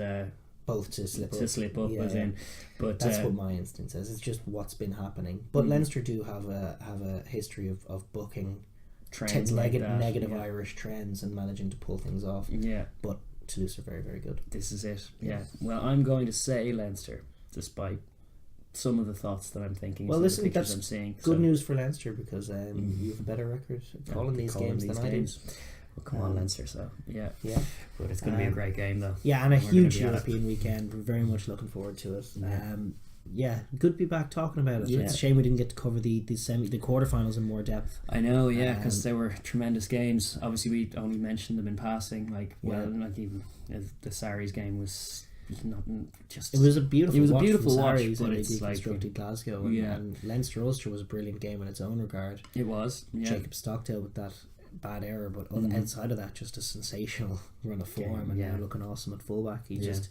Both to slip up as in, but that's what my instinct says. It's just what's been happening. But Leinster do have a history of booking trends negative Irish trends and managing to pull things off. Yeah, but Toulouse are very, very good. This is it. Yeah. Well, I'm going to say Leinster, despite some of the thoughts that I'm thinking. Well, listen, that's I'm seeing. Good news for Leinster, because you have a better record calling these games than I do. Well, come on, Leinster, so yeah. But it's going to be a great game, though. Yeah, and a huge European weekend. We're very much looking forward to it. Good to be back talking about it. It's a shame we didn't get to cover the quarterfinals in more depth. I know, because they were tremendous games. Obviously, we only mentioned them in passing. Not even the Sarries game was nothing. It was a beautiful watch, Sarries, but it's like Glasgow, and Leinster Ulster was a brilliant game in its own regard. It was. Yeah. Jacob Stockdale with that bad error, but outside of that, just a sensational run of form, and now looking awesome at fullback. He just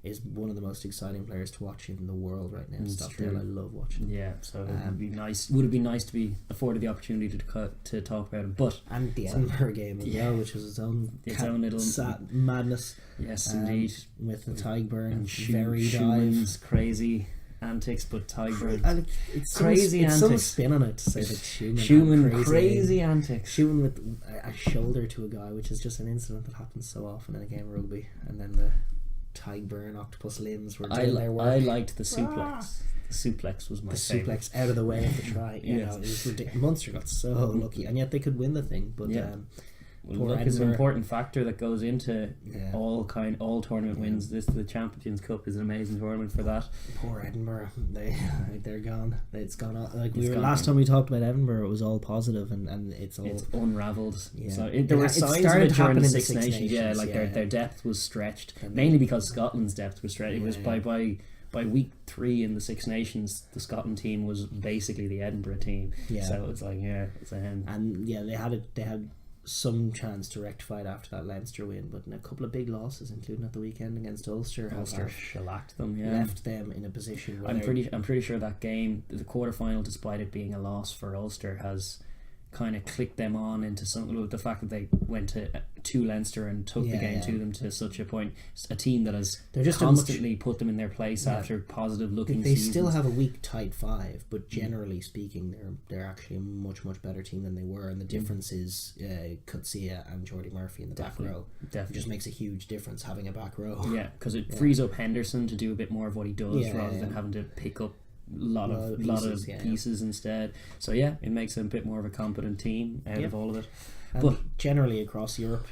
is one of the most exciting players to watch in the world right now. Stockdale, I love watching. Yeah, so it would be nice. Would have been nice to be afforded the opportunity to talk about him, but and the Edinburgh game as well, which was its own little madness. Yes, indeed, with the Tygburn and very dives, crazy antics, but Tygburn and it's crazy antics. Some spin on it to say that Schumann crazy antics. Schumann with a shoulder to a guy, which is just an incident that happens so often in a game of rugby, and then the Tygburn octopus limbs were doing their work. I liked the suplex. The suplex was my favourite. Suplex out of the way of the try. It was ridiculous. Munster got so lucky, and yet they could win the thing. But luck is an important factor that goes into all tournament wins. The Champions Cup is an amazing tournament for that. Poor Edinburgh, they're gone. It's gone on. Last time we talked about Edinburgh, it was all positive, and it's unravelled. Yeah. So there were signs of it during the Six Nations. Their depth was stretched, mainly because Scotland's depth was stretched. It was by week 3 in the Six Nations, the Scotland team was basically the Edinburgh team. Yeah. So it's like it's a hand. And they had some chance to rectify it after that Leinster win, but in a couple of big losses, including at the weekend against Ulster shellacked them. Left them in a position where I'm pretty sure that game, the quarterfinal, despite it being a loss for Ulster, has kind of clicked them on into something. The fact that they went to Leinster and took the game to them to such a point, a team that has constantly put them in their place after positive looking they seasons. Still have a weak tight 5, but generally speaking they're actually a much better team than they were, and the difference is Coetzee and Jordy Murphy in the back row. Definitely. It just makes a huge difference having a back row, because it frees up Henderson to do a bit more of what he does rather than having to pick up lot of pieces instead. So it makes a bit more of a competent team out of all of it. But generally across Europe,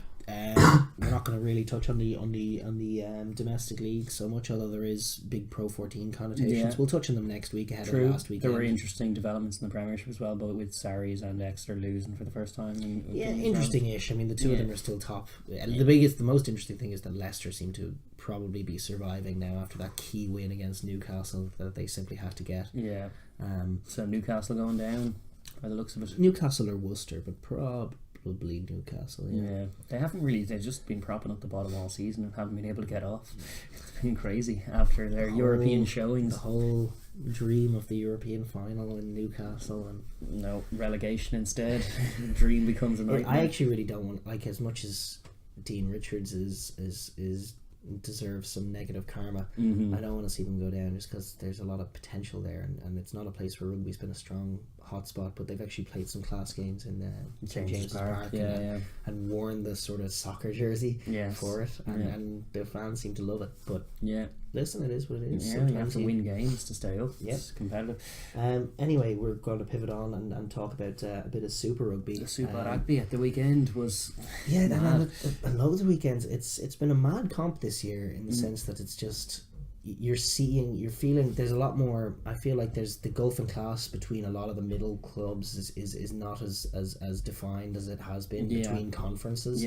We're not going to really touch on the domestic league so much, although there is big Pro 14 connotations. Yeah. We'll touch on them next week ahead of last weekend. There were interesting developments in the Premiership as well, both with Sarries and Exeter losing for the first time. Interesting-ish. I mean, the two of them are still top. The most interesting thing is that Leicester seem to probably be surviving now after that key win against Newcastle that they simply had to get. Yeah. So Newcastle going down by the looks of it. Newcastle or Worcester, but probably Newcastle. Yeah, they haven't really. They've just been propping up the bottom all season and haven't been able to get off. It's been crazy after their European showings. The whole dream of the European final in Newcastle, and no relegation instead. The dream becomes a nightmare. I actually really don't want, like, as much as Dean Richards is deserves some negative karma. I don't want to see them go down just because there's a lot of potential there, and it's not a place where rugby's been a strong hotspot, but they've actually played some class games in St James's Park and worn the sort of soccer jersey for it, and the fans seem to love it. But listen, it is what it is. Yeah, you have to win games to stay up. It's competitive. Anyway, we're going to pivot on and talk about a bit of Super Rugby. The Super Rugby at the weekend was and loads of weekends. It's been a mad comp this year in the sense that it's just you're feeling there's a lot more. I feel like there's the gulf in class between a lot of the middle clubs is not as defined as it has been between conferences.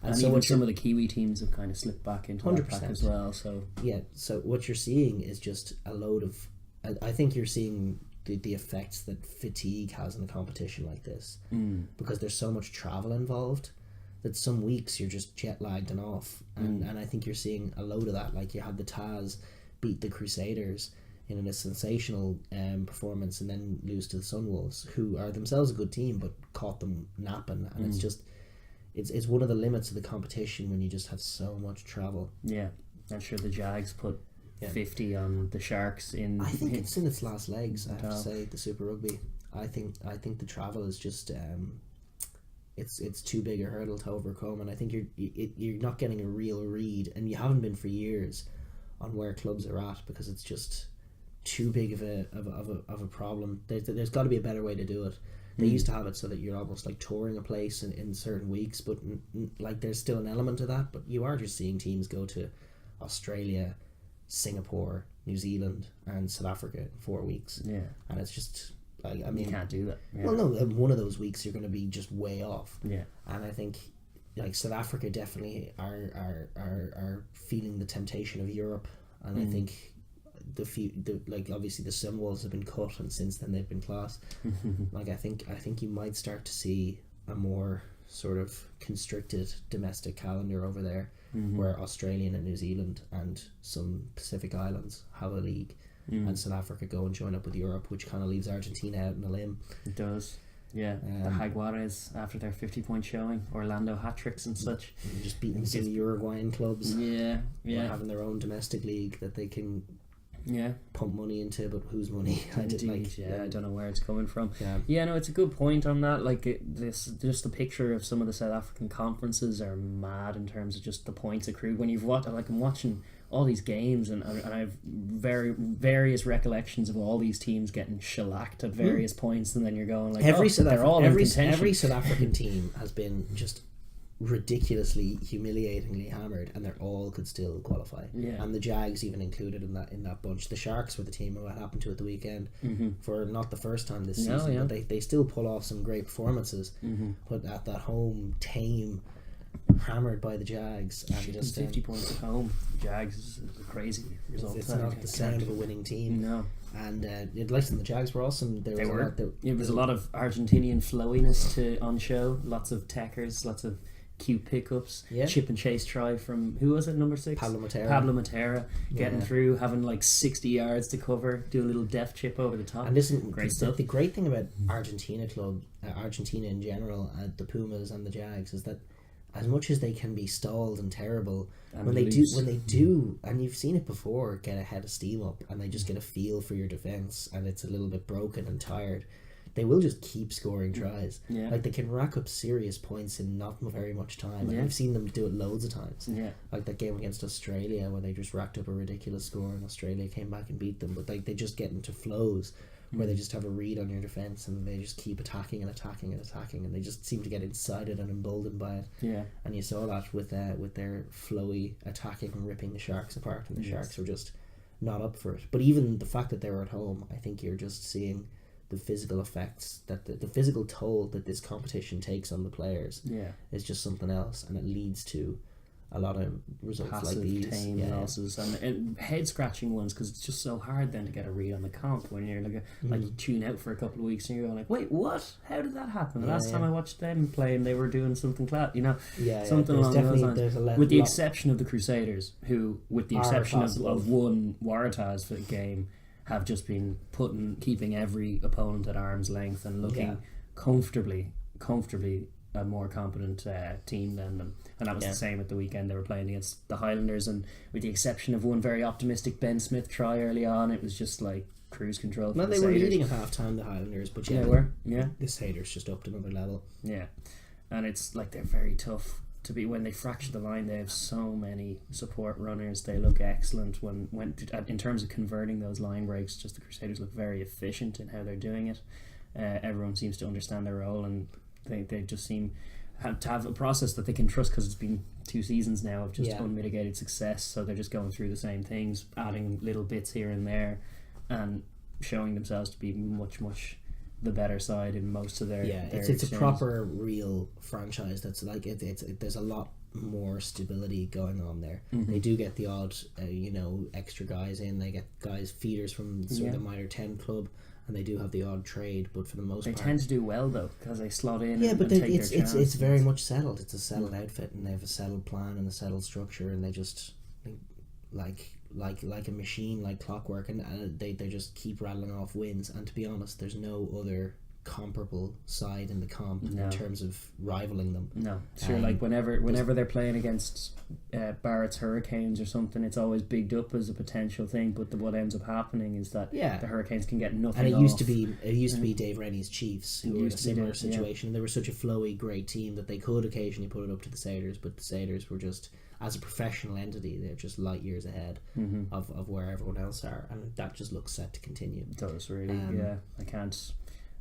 And so even some of the Kiwi teams have kind of slipped back into 100% that pack as well. So what you're seeing is just a load of. I think you're seeing the effects that fatigue has in a competition like this because there's so much travel involved that some weeks you're just jet lagged and off, and I think you're seeing a load of that. Like you had the Taz beat the Crusaders in a sensational performance and then lose to the Sunwolves, who are themselves a good team but caught them napping, and it's just it's one of the limits of the competition when you just have so much travel. I'm sure the Jags put 50 on the Sharks in. I think it's in its last legs. I have to say, the Super Rugby. I think the travel is just it's too big a hurdle to overcome, and I think you're not getting a real read, and you haven't been for years, on where clubs are at, because it's just too big of a problem. There's got to be a better way to do it. They used to have it so that you're almost like touring a place in certain weeks, but like there's still an element to that. But you are just seeing teams go to Australia, Singapore, New Zealand, and South Africa in 4 weeks. And it's just. I mean, you can't do that. Well, no, one of those weeks you're going to be just way off. And I think, like, South Africa definitely are feeling the temptation of Europe, and I think obviously the Sunwolves have been cut, and since then they've been class. Like I think you might start to see a more sort of constricted domestic calendar over there, where Australia and New Zealand and some Pacific islands have a league. And South Africa go and join up with Europe, which kind of leaves Argentina out in a limb. It does. The Jaguares, after their 50-point showing, Orlando hat-tricks and such. And just beating some Uruguayan clubs. Having their own domestic league that they can pump money into, but whose money? I don't know where it's coming from. No, it's a good point on that. Like just the picture of some of the South African conferences are mad in terms of just the points accrued. When you've watched, like I'm watching all these games, and I have various recollections of all these teams getting shellacked at various points, and then you're going like, every South African team has been just ridiculously, humiliatingly hammered, and all could still qualify. And the Jags even included in that bunch. The Sharks were the team who happened to at the weekend for not the first time this season, but they still pull off some great performances. But at that home, tame, hammered by the Jags, and just 50 points at home. Jags is a crazy result. It's not the sound of a winning team. No. And listen, the Jags were awesome. There was a lot of Argentinian flowiness on show. Lots of techers, lots of cute pickups. Chip and chase try from, who was it, number 6? Pablo Matera getting through, having like 60 yards to cover, do a little deft chip over the top. And listen, great stuff. The great thing about Argentina in general, the Pumas and the Jags, is that as much as they can be stalled and terrible, when they do, and you've seen it before, get a head of steam up, and they just get a feel for your defence, and it's a little bit broken and tired, they will just keep scoring tries. Like they can rack up serious points in not very much time, and I've seen them do it loads of times. Like that game against Australia, where they just racked up a ridiculous score, and Australia came back and beat them. But like they just get into flows where they just have a read on your defence and they just keep attacking and attacking and attacking, and they just seem to get excited and emboldened by it. Yeah. And you saw that with their flowy attacking and ripping the Sharks apart, and the Sharks were just not up for it. But even the fact that they were at home, I think you're just seeing the physical effects, that the physical toll that this competition takes on the players is just something else, and it leads to a lot of results passive, like these. tame losses and head scratching ones, because it's just so hard then to get a read on the comp when you're like you tune out for a couple of weeks and you're going like, wait, what? How did that happen? The last time I watched them play, and they were doing something something along those lines. With the exception of the Crusaders, who, with the exception of one Waratahs for the game, have just been keeping every opponent at arm's length and looking comfortably a more competent team than them. And that was the same at the weekend. They were playing against the Highlanders, and with the exception of one very optimistic Ben Smith try early on, it was just like cruise control. Well, they were leading at half time, the Highlanders, but they were. The Satyrs just upped another level. Yeah, and it's like they're very tough to be. When they fracture the line, they have so many support runners. They look excellent when in terms of converting those line breaks. Just the Crusaders look very efficient in how they're doing it. Everyone seems to understand their role, and they just seem to have a process that they can trust, because it's been 2 seasons now of just unmitigated success. So they're just going through the same things, adding little bits here and there, and showing themselves to be much the better side in most of their it's a proper real franchise that's like it's there's a lot more stability going on there. They do get the odd extra guys in. They get guys feeders from sort of the minor 10 club, and they do have the odd trade, but for the most part they tend to do well though, because they slot in but take it's their chance. it's very much settled. It's a settled outfit, and they have a settled plan and a settled structure, and they just like a machine, like clockwork, and they just keep rattling off wins. And to be honest, there's no other comparable side in the comp in terms of rivaling them. Sure, like whenever they're playing against Barrett's Hurricanes or something, it's always bigged up as a potential thing, but what ends up happening is that the Hurricanes can get nothing. And it used to be Dave Rennie's Chiefs, who were in a similar situation, and they were such a flowy, great team that they could occasionally put it up to the Satyrs, but the Satyrs were just, as a professional entity, they're just light years ahead of where everyone else are, and that just looks set to continue. It does really.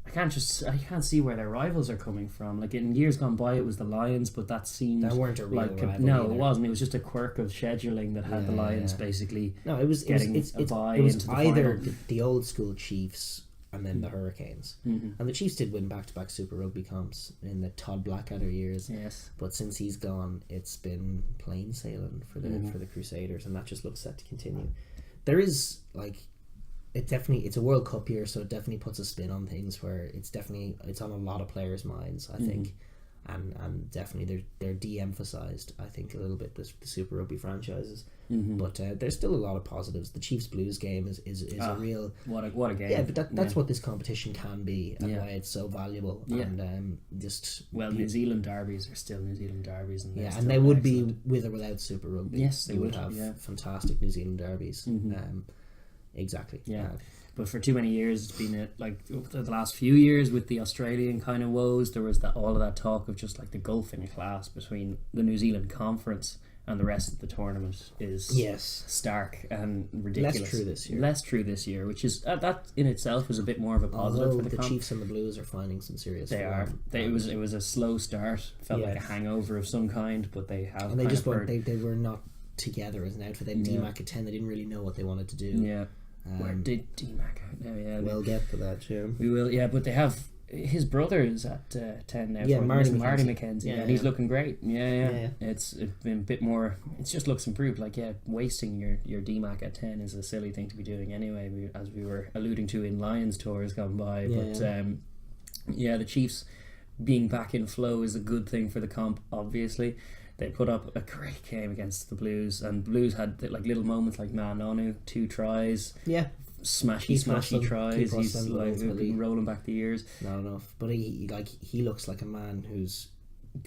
I can't see where their rivals are coming from. Like in years gone by, it was the Lions, but that seemed weren't a real rival. No, either. It wasn't. It was just a quirk of scheduling that had the Lions basically. No, it was getting a bye into the either final. the old school Chiefs and then the Hurricanes, and the Chiefs did win back-to-back Super Rugby comps in the Todd Blackadder years. Yes, but since he's gone, it's been plain sailing for the Crusaders, and that just looks set to continue. There is it's a World Cup year, so it definitely puts a spin on things where it's on a lot of players' minds, I think, and definitely they're de-emphasised, I think, a little bit, the Super Rugby franchises. But there's still a lot of positives. The Chiefs Blues game is a real what a game. Yeah, but that's what this competition can be, and why it's so valuable. And New Zealand derbies are still New Zealand derbies, and and they would be with or without Super Rugby. Yes, they would have fantastic New Zealand derbies. Exactly. But for too many years, it's been the last few years with the Australian kind of woes. There was all of that talk of just like the gulfing class between the New Zealand Conference and the rest of the tournament is stark and ridiculous. Less true this year, which is that in itself was a bit more of a positive. Although for the Chiefs and the Blues are finding some serious. They are. It was a slow start. Felt like a hangover of some kind, but they have. And they were not together as an outfit. They had DMAC at 10. They didn't really know what they wanted to do. Yeah. Where did DMAC out now? Yeah, we'll get to that too. We will. Yeah, but they have his brother is at 10 now. Yeah, Marty McKenzie. Yeah, and he's looking great. Yeah. It's been a bit more. It just looks improved. Like wasting your DMAC at 10 is a silly thing to be doing anyway. As we were alluding to in Lions tours gone by, but the Chiefs being back in flow is a good thing for the comp. Obviously, they put up a great game against the Blues, and Blues had like little moments like Nonu, 2 tries. Yeah. Smashy tries. He's like rolling back the years. Not enough, but he looks like a man who's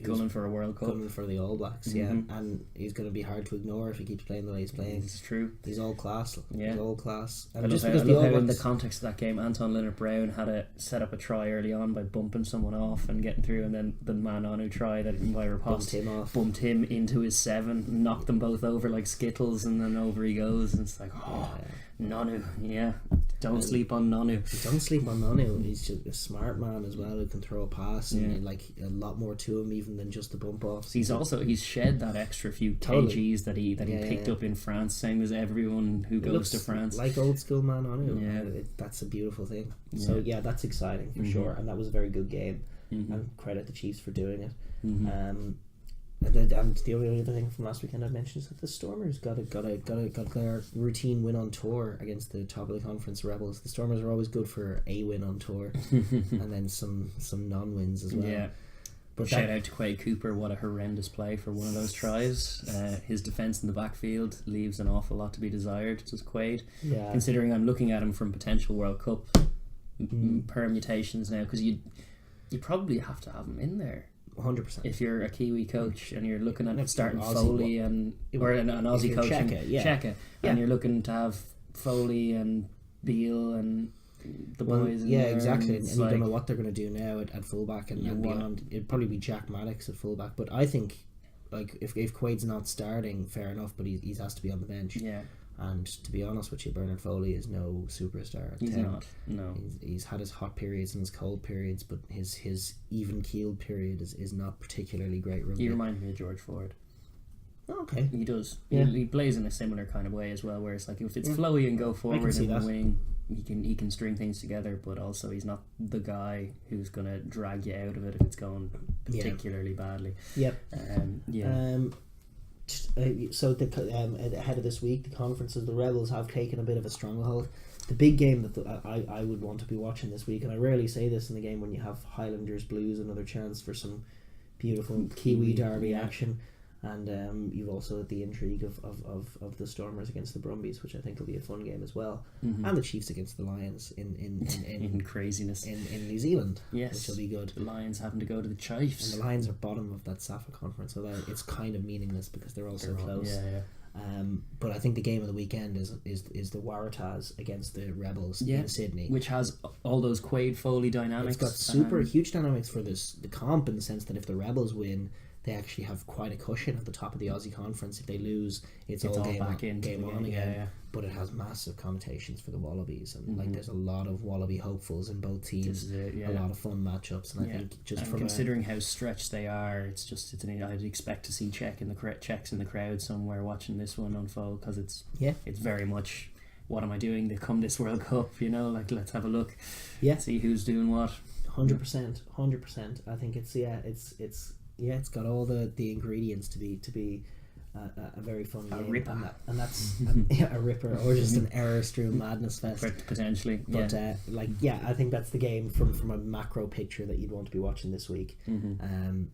gunning for a World Cup, gunning for the All Blacks. And he's going to be hard to ignore if he keeps playing the way he's playing. It's true. He's all class. He's all class. And just because the All Blacks, in the context of that game, Anton Leonard-Brown had to set up a try early on by bumping someone off and getting through, and then the Manonu try that Myra Post bumped him into his 7, knocked them both over like Skittles, and then over he goes, and it's like Nonu, yeah. Don't sleep on Nonu. Don't sleep on Nonu. He's just a smart man as well who can throw a pass and like a lot more to him even than just the bump offs. He's shed that extra few kgs that he picked up in France, same as everyone who goes to France. Like old school man Nonu. Yeah. That's a beautiful thing. So yeah, that's exciting for sure, and that was a very good game. And credit the Chiefs for doing it. And the only other thing from last weekend I mentioned is that the Stormers got their routine win on tour against the top of the conference Rebels. The Stormers are always good for a win on tour, and then some non-wins as well. Yeah. But shout out to Quade Cooper. What a horrendous play for one of those tries. His defence in the backfield leaves an awful lot to be desired. Just Quade. Yeah. Considering I'm looking at him from potential World Cup permutations now, because you probably have to have him in there. 100%. If you're a Kiwi coach and you're looking at starting Foley or an Aussie coach Checker, and you're looking to have Foley and Beale and the boys. Yeah, exactly. And you don't know what they're going to do now at fullback and beyond. It'd probably be Jack Maddox at fullback, but I think like if Quade's not starting, fair enough, but he has to be on the bench. Yeah. And to be honest with you, Bernard Foley is no superstar. He's not. No. He's had his hot periods and his cold periods, but his even keeled period is not particularly great rugby. He reminds me of George Ford. Oh, okay. He does. Yeah. He plays in a similar kind of way as well, where it's like if it's flowy and go forward in the wing, he can string things together, but also he's not the guy who's going to drag you out of it if it's going particularly badly. Yep. So ahead of this week, the conferences, the Rebels have taken a bit of a stronghold. The big game that I would want to be watching this week, and I rarely say this in the game when you have Highlanders Blues, another chance for some beautiful Kiwi derby action, and you've also the intrigue of the Stormers against the Brumbies, which I think will be a fun game as well, and the Chiefs against the Lions in craziness in New Zealand, which will be good. The Lions having to go to the Chiefs, and the Lions are bottom of that SAFA conference, so it's kind of meaningless because they're all so close. But I think the game of the weekend is the Waratahs against the Rebels in Sydney, which has all those Quade Foley dynamics. It's got huge dynamics for the comp, in the sense that if the Rebels win, they actually have quite a cushion at the top of the Aussie conference. If they lose, it's all game on again. But it has massive connotations for the Wallabies, and like there's a lot of Wallaby hopefuls in both teams. A lot of fun matchups, and I think just from considering how stretched they are, I'd expect to see Czechs in the crowd somewhere watching this one unfold, because it's very much, what am I doing to come this World Cup? Like let's have a look, see who's doing what. 100%. I think it's got all the ingredients to be a very fun game. Ripper. And that's a ripper, or just an error-strewn madness fest potentially. But I think that's the game from a macro picture that you'd want to be watching this week. And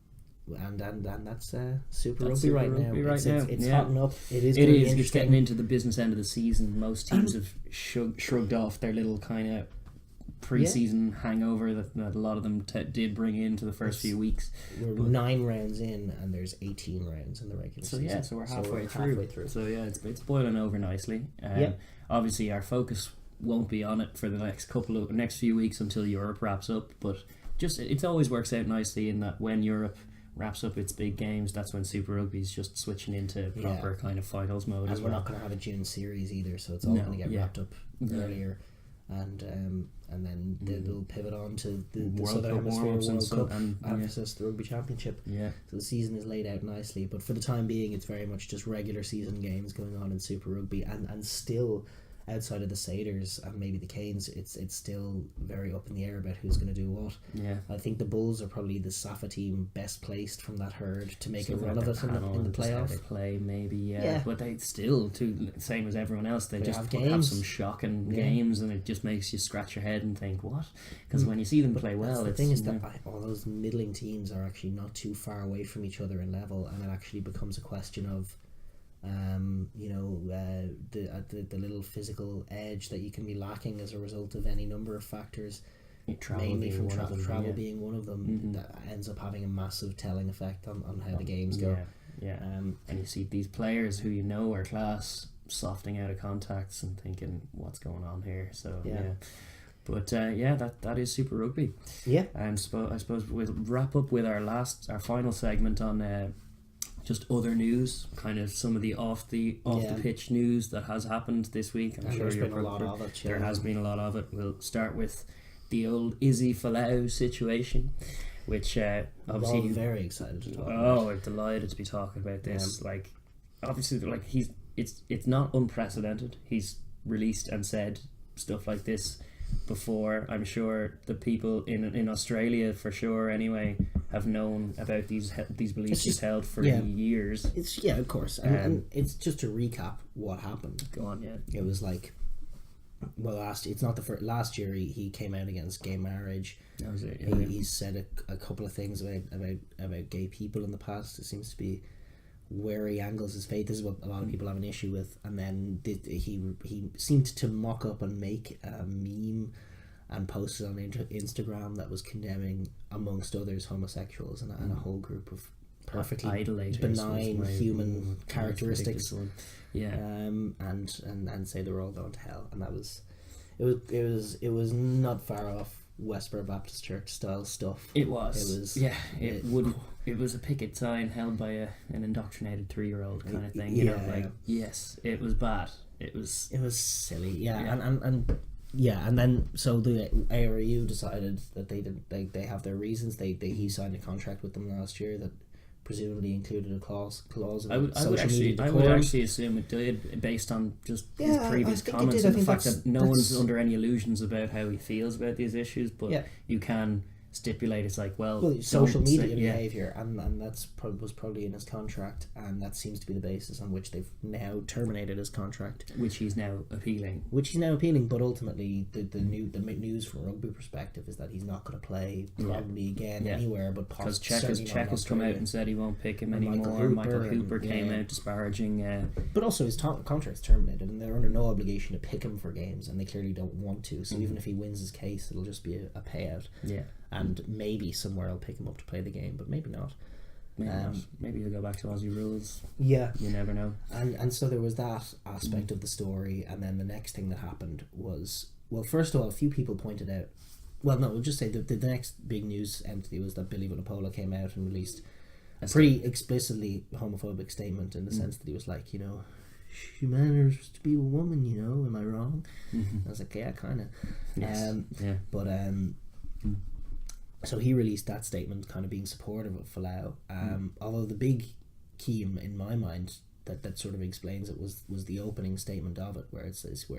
that's Super Rugby right now. It's hotting up. It is. It's getting into the business end of the season. Most teams have shrugged off their little kind of pre-season hangover that a lot of them did bring into the first few weeks. We're 9 rounds in, and there's 18 rounds in the regular season. So we're halfway through. So it's boiling over nicely. Obviously, our focus won't be on it for the next few weeks until Europe wraps up. But it always works out nicely in that when Europe wraps up its big games, that's when Super Rugby's just switching into proper kind of finals mode. And we're not going to have a June series either, so it's all going to get wrapped up earlier. And then they'll pivot on to the Southern Hemisphere World Cup emphasis, the Rugby Championship. So the season is laid out nicely, but for the time being it's very much just regular season games going on in Super Rugby, and still outside of the Satyrs and maybe the Canes, it's still very up in the air about who's going to do what. I think the Bulls are probably the SAFA team best placed from that herd to make a run of it in the playoff. They play maybe, but they still, same as everyone else, they just have some shocking games, and it just makes you scratch your head and think, what? Because when you see them play well, the thing is that all those middling teams are actually not too far away from each other in level, and it actually becomes a question of the little physical edge that you can be lacking as a result of any number of factors, mainly from travel being one of them, that ends up having a massive telling effect on how the games go. And you see these players who are class softening out of contacts and thinking, what's going on here? So but that is Super Rugby. I suppose we'll wrap up with our final segment on just other news, kind of some of the off the pitch news that has happened this week. I'm sure there's been a lot of it. There has been a lot of it. We'll start with the old Izzy Folau situation, which obviously we're all very excited to talk about. Oh, I'm delighted to be talking about this. Like, obviously, like it's not unprecedented. He's released and said stuff like this before. I'm sure the people in Australia, for sure anyway, have known about these beliefs he's held for years. It's of course, and it's just to recap what happened. Go on, yeah. It was like, well, last year he came out against gay marriage. That was it. Yeah. He's said a couple of things about gay people in the past. It seems to be where he angles his faith. This is what a lot of people have an issue with. And then he seemed to mock up and make a meme and posted on Instagram that was condemning, amongst others, homosexuals and a whole group of perfectly benign human characteristics. Yeah. And say they were all going to hell. And that was it was not far off Westboro Baptist Church style stuff. It was it was a picket sign held by an indoctrinated 3-year-old kind of thing. Yes, it was bad. It was silly. And then so the ARU decided that they have their reasons. He signed a contract with them last year that presumably included a clause of I would actually assume it did, based on just his previous comments and the fact that no one's under any illusions about how he feels about these issues, but you can stipulate it's like, well social media behaviour, and that's was probably in his contract, and that seems to be the basis on which they've now terminated his contract, which he's now appealing. But ultimately the news from a rugby perspective is that he's not going to play probably again anywhere, but because Czech has come out and said he won't pick him anymore. Michael Hooper came out disparaging, but also his contract's terminated and they're under no obligation to pick him for games, and they clearly don't want to, so even if he wins his case, it'll just be a payout. And maybe somewhere I'll pick him up to play the game, but maybe not. Maybe he'll go back to Aussie rules. Yeah. You never know. And so there was that aspect of the story, and then the next thing that happened was, well, first of all, a few people pointed out, well, no, we'll just say the next big news entity was that Billy Vunapola came out and released a pretty explicitly homophobic statement, in the sense that he was like, she manners to be a woman, am I wrong? I was like, yeah, kind of. Yes. So he released that statement, kind of being supportive of Folau. Although the big key in my mind that sort of explains it was the opening statement of it, where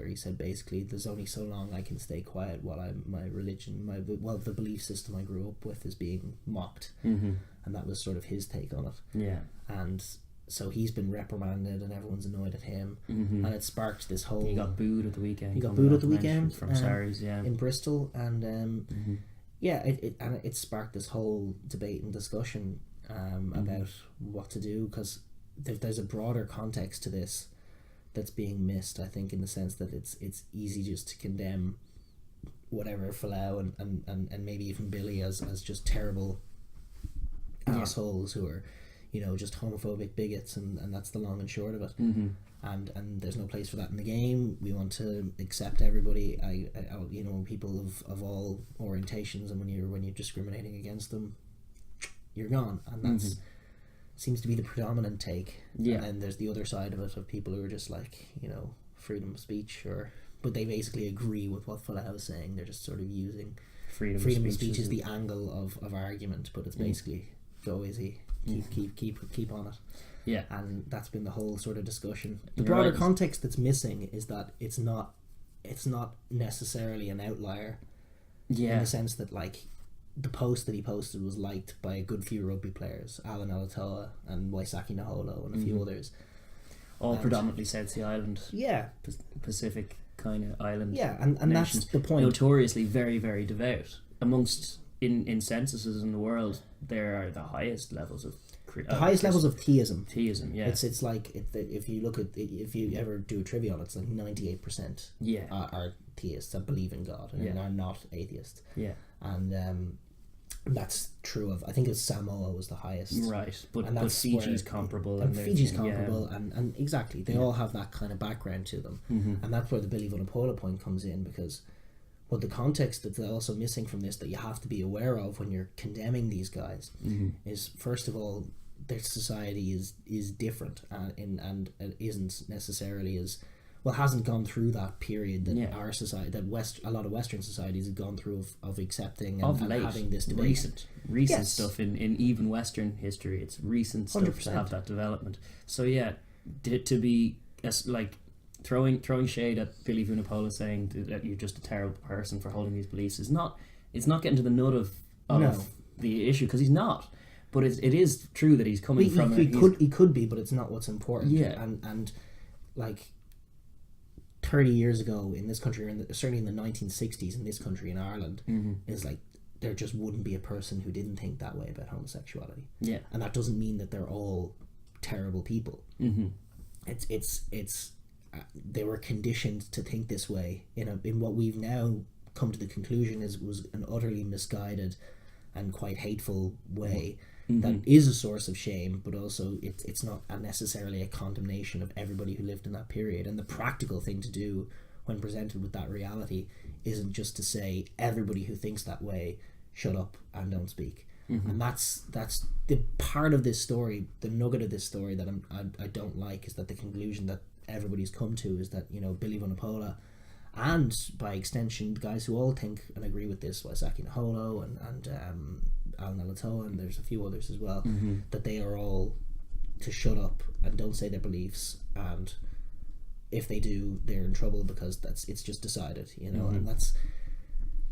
he said basically, there's only so long I can stay quiet while my religion, the belief system I grew up with is being mocked, and that was sort of his take on it. Yeah, and so he's been reprimanded, and everyone's annoyed at him, and it sparked this whole. He got booed at the weekend. From Sarries, in Bristol, and. Yeah, it sparked this whole debate and discussion about what to do, because there's a broader context to this that's being missed, I think, in the sense that it's easy just to condemn whatever Folau and maybe even Billy as just terrible assholes who are, just homophobic bigots, and that's the long and short of it. And there's no place for that in the game. We want to accept everybody. People of all orientations, and when you're discriminating against them, you're gone. And that's seems to be the predominant take. Yeah. And then there's the other side of it, of people who are just like, freedom of speech, but they basically agree with what Folau is saying. They're just sort of using freedom of speech is the angle of argument, but it's basically go easy, keep on it. Yeah, and that's been the whole sort of discussion. The broader context that's missing is that it's not necessarily an outlier. Yeah, in the sense that, like, the post that he posted was liked by a good few rugby players, Alan Alatoa and Waisaki Naholo and a few others, all predominantly South Sea Island. Yeah, Pacific kind of island. Yeah, and that's the point. Notoriously very, very devout. Amongst in censuses in the world, there are the highest levels of. Levels of theism. Theism, yeah. It's like if you look at if you ever do a trivia on it, it's like 98%. Yeah. Are theists that believe in God and are not atheists. Yeah. And that's true of, I think it's Samoa was the highest. Right, but Fiji's comparable. And Fiji's comparable, and exactly, they all have that kind of background to them, and that's where the Billy Vunapola point comes in, because. Well, the context that's also missing from this that you have to be aware of when you're condemning these guys is, first of all, their society is different and isn't necessarily as well, hasn't gone through that period that our society, that a lot of Western societies have gone through of accepting and having this debate. Recent stuff in even Western history. It's recent stuff 100%. To have that development. So yeah, to be like throwing shade at Billy Vunapola saying that you're just a terrible person for holding these beliefs is not. It's not getting to the nut of the issue, because he's not. But it is true that he's coming from. He could be, but it's not what's important. Yeah, and like 30 years ago in this country, or certainly in the 1960s in this country in Ireland, is like there just wouldn't be a person who didn't think that way about homosexuality. Yeah, and that doesn't mean that they're all terrible people. It's they were conditioned to think this way in what we've now come to the conclusion was an utterly misguided and quite hateful way. That is a source of shame, but also it's not necessarily a condemnation of everybody who lived in that period. And the practical thing to do when presented with that reality isn't just to say everybody who thinks that way, shut up and don't speak. And that's the part of this story, the nugget of this story that I don't like, is that the conclusion that everybody's come to is that, you know, Billy Vunapola, and by extension guys who all think and agree with this, Waisake Naholo and Al Nalatoa, and there's a few others as well, that they are all to shut up and don't say their beliefs, and if they do, they're in trouble because it's just decided, you know. And that's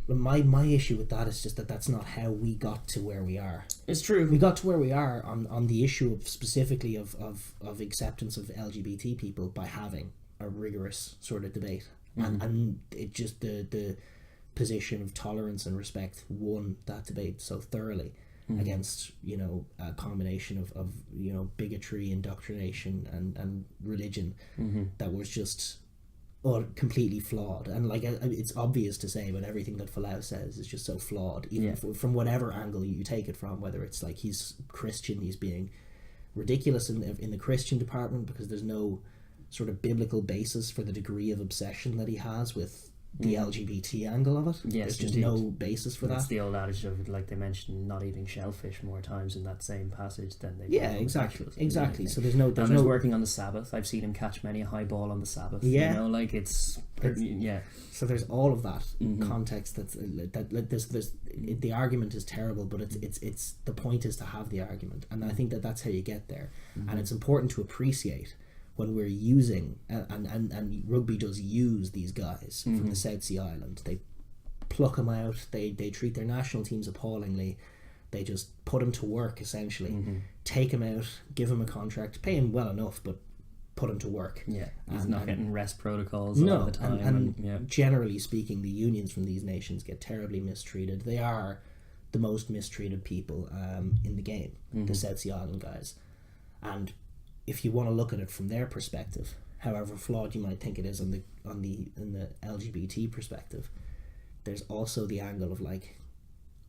my issue with that, is just that's not how we got to where we are. It's true. We got to where we are on the issue of specifically of acceptance of LGBT people by having a rigorous sort of debate. And it just the position of tolerance and respect won that debate so thoroughly against, you know, a combination of you know, bigotry, indoctrination and religion that was just completely flawed. And like it's obvious to say, but everything that Folau says is just so flawed, even from whatever angle you take it from, whether it's like he's Christian, he's being ridiculous in the Christian department because there's no sort of biblical basis for the degree of obsession that he has with the LGBT angle of it. Yes, there's just no basis for that. It's the old adage of, like they mentioned, not eating shellfish more times in that same passage than they exactly. So there's no working on the Sabbath. I've seen him catch many a high ball on the Sabbath. You know, like it's so there's all of that context there's the argument is terrible, but it's the point is to have the argument, and I think that's how you get there. And it's important to appreciate when we're using and rugby does use these guys from the South Sea Island. They pluck them out, they treat their national teams appallingly, they just put them to work essentially, take them out, give them a contract, pay him well enough, but put him to work. He's not getting rest protocols all the time. And generally speaking, the unions from these nations get terribly mistreated. They are the most mistreated people in the game, the South Sea Island guys. And if you want to look at it from their perspective, however flawed you might think it is in the LGBT perspective, there's also the angle of like,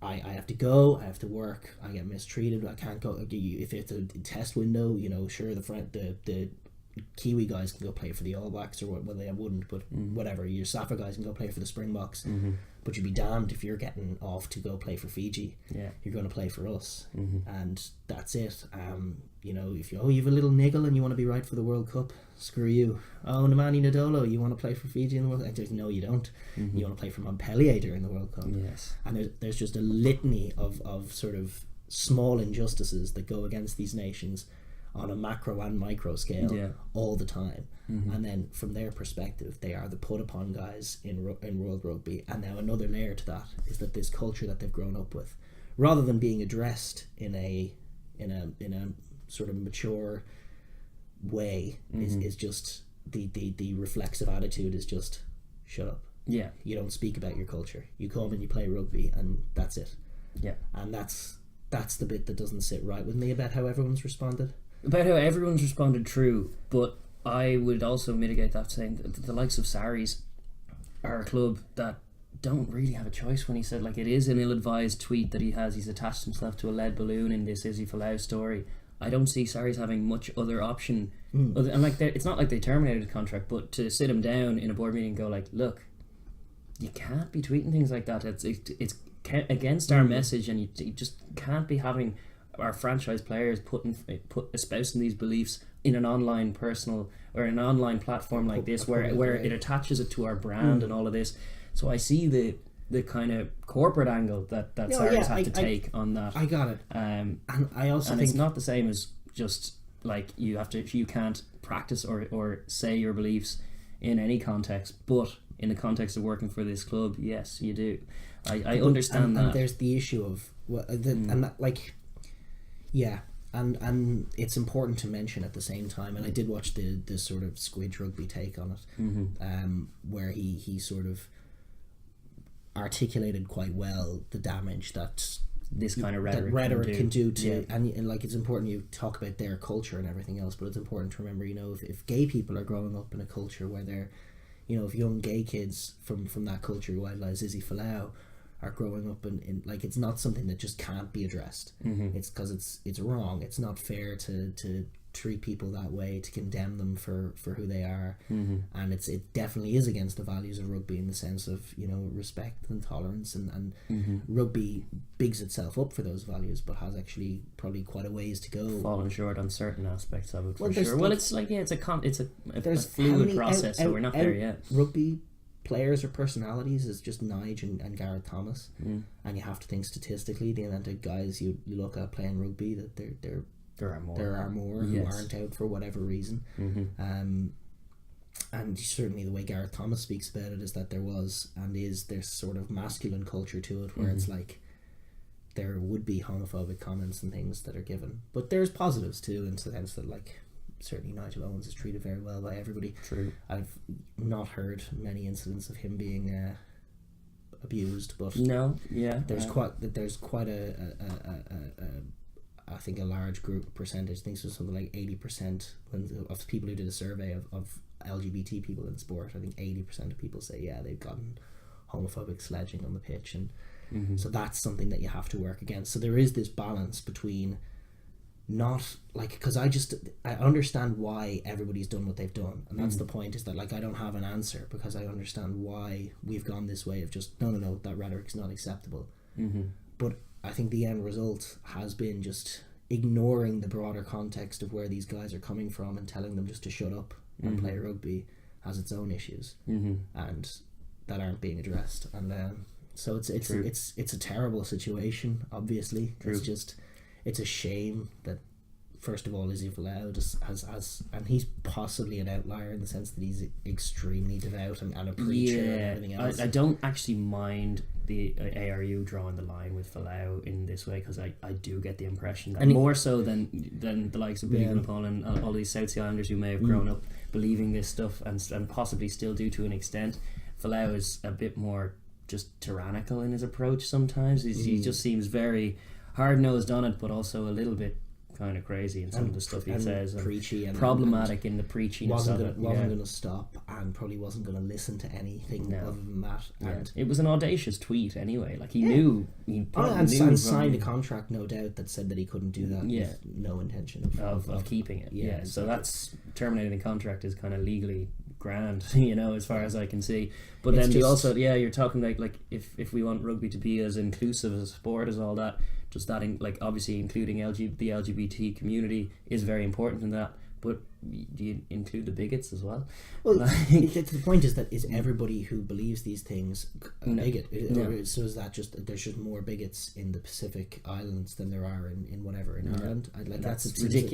I have to go, I have to work, I get mistreated, I can't go. If it's a test window, you know, sure, the Kiwi guys can go play for the All Blacks, or well, they wouldn't, but whatever, your Safa guys can go play for the Springboks, but you'd be damned if you're getting off to go play for Fiji. You're going to play for us, and that's it. You know, if you have a little niggle and you want to be right for the World Cup, screw you. Oh, Nemani Nadolo, you want to play for Fiji in the World Cup? No, you don't. You want to play for Montpellier during the World Cup. And there's just a litany of sort of small injustices that go against these nations on a macro and micro scale all the time. And then from their perspective, they are the put upon guys in world rugby. And now another layer to that is that this culture that they've grown up with, rather than being addressed in a sort of mature way, is just the reflexive attitude is just shut up. You don't speak about your culture. You come and you play rugby, and that's it. And that's the bit that doesn't sit right with me about how everyone's responded. True, but I would also mitigate that saying that the likes of Sarries are a club that don't really have a choice. When he said, like, it is an ill-advised tweet that he's attached himself to a lead balloon in this Izzy Folau story. I don't see Sarries having much other option, and like it's not like they terminated the contract, but to sit him down in a board meeting and go like, look, you can't be tweeting things like that. It's against our message, and you just can't be having our franchise players espousing these beliefs in an online personal or an online platform like this, where it attaches it to our brand and all of this. So I see the kind of corporate angle that Sarries have to take on that. I got it. And I also think it's not the same as just like you can't practice or say your beliefs in any context, but in the context of working for this club, yes, you do. I understand that. And there's the issue of and that, like, yeah, and it's important to mention at the same time. And I did watch the sort of Squidge Rugby take on it, where he sort of articulated quite well the damage that this kind of rhetoric can do to and like, it's important you talk about their culture and everything else, but it's important to remember, if gay people are growing up in a culture where they're, if young gay kids from that culture, like Izzy Folau, are growing up in like, it's not something that just can't be addressed. It's because it's wrong. It's not fair to treat people that way, to condemn them for who they are, and it definitely is against the values of rugby in the sense of respect and tolerance, and rugby bigs itself up for those values, but has actually probably quite a ways to go, fallen short on certain aspects of it, for sure. Well, it's like, it's a fluid process, so we're not there yet. Rugby players or personalities is just Nige and Gareth Thomas, and you have to think statistically the amount of guys you look at playing rugby that there are more who aren't out for whatever reason. And certainly the way Gareth Thomas speaks about it is that there was and is this sort of masculine culture to it, where it's like there would be homophobic comments and things that are given, but there's positives too, in the sense that, like, certainly Nigel Owens is treated very well by everybody. True. I've not heard many incidents of him being abused, but there's quite a I think a large percentage, I think it was something like 80% of people who did a survey of LGBT people in sport. I think 80% of people say they've gotten homophobic sledging on the pitch, and so that's something that you have to work against. So there is this balance between not, like, because I understand why everybody's done what they've done, and that's the point, is that, like, I don't have an answer, because I understand why we've gone this way of just no, that rhetoric's not acceptable. But I think the end result has been just ignoring the broader context of where these guys are coming from and telling them just to shut up and play rugby has its own issues, and that aren't being addressed. And so it's a terrible situation, obviously. True. It's a shame that, first of all, Izzy Folau has and he's possibly an outlier in the sense that he's extremely devout and a preacher and everything else. I don't actually mind the ARU drawing the line with Folau in this way, because I do get the impression that more so than the likes of Billy Vunapola and all these South Sea Islanders who may have grown up believing this stuff and possibly still do to an extent, Folau is a bit more just tyrannical in his approach sometimes. He just seems very hard-nosed on it, but also a little bit kind of crazy in some of the stuff he says, and preachy and problematic in the preachiness of it. Wasn't going to stop, and probably wasn't going to listen to anything other than that. And it was an audacious tweet anyway. Like, he knew he signed a contract, no doubt, that said that he couldn't do that with no intention of keeping it. So that's terminating the contract is kind of legally grand, as far as I can see. But it's then you're talking like if we want rugby to be as inclusive as a sport as all that, just that obviously including the LGBT community is very important in that, but do you include the bigots as well? Well, the point is that is everybody who believes these things a bigot? Or so is that just there's just more bigots in the Pacific Islands than there are in Ireland? That's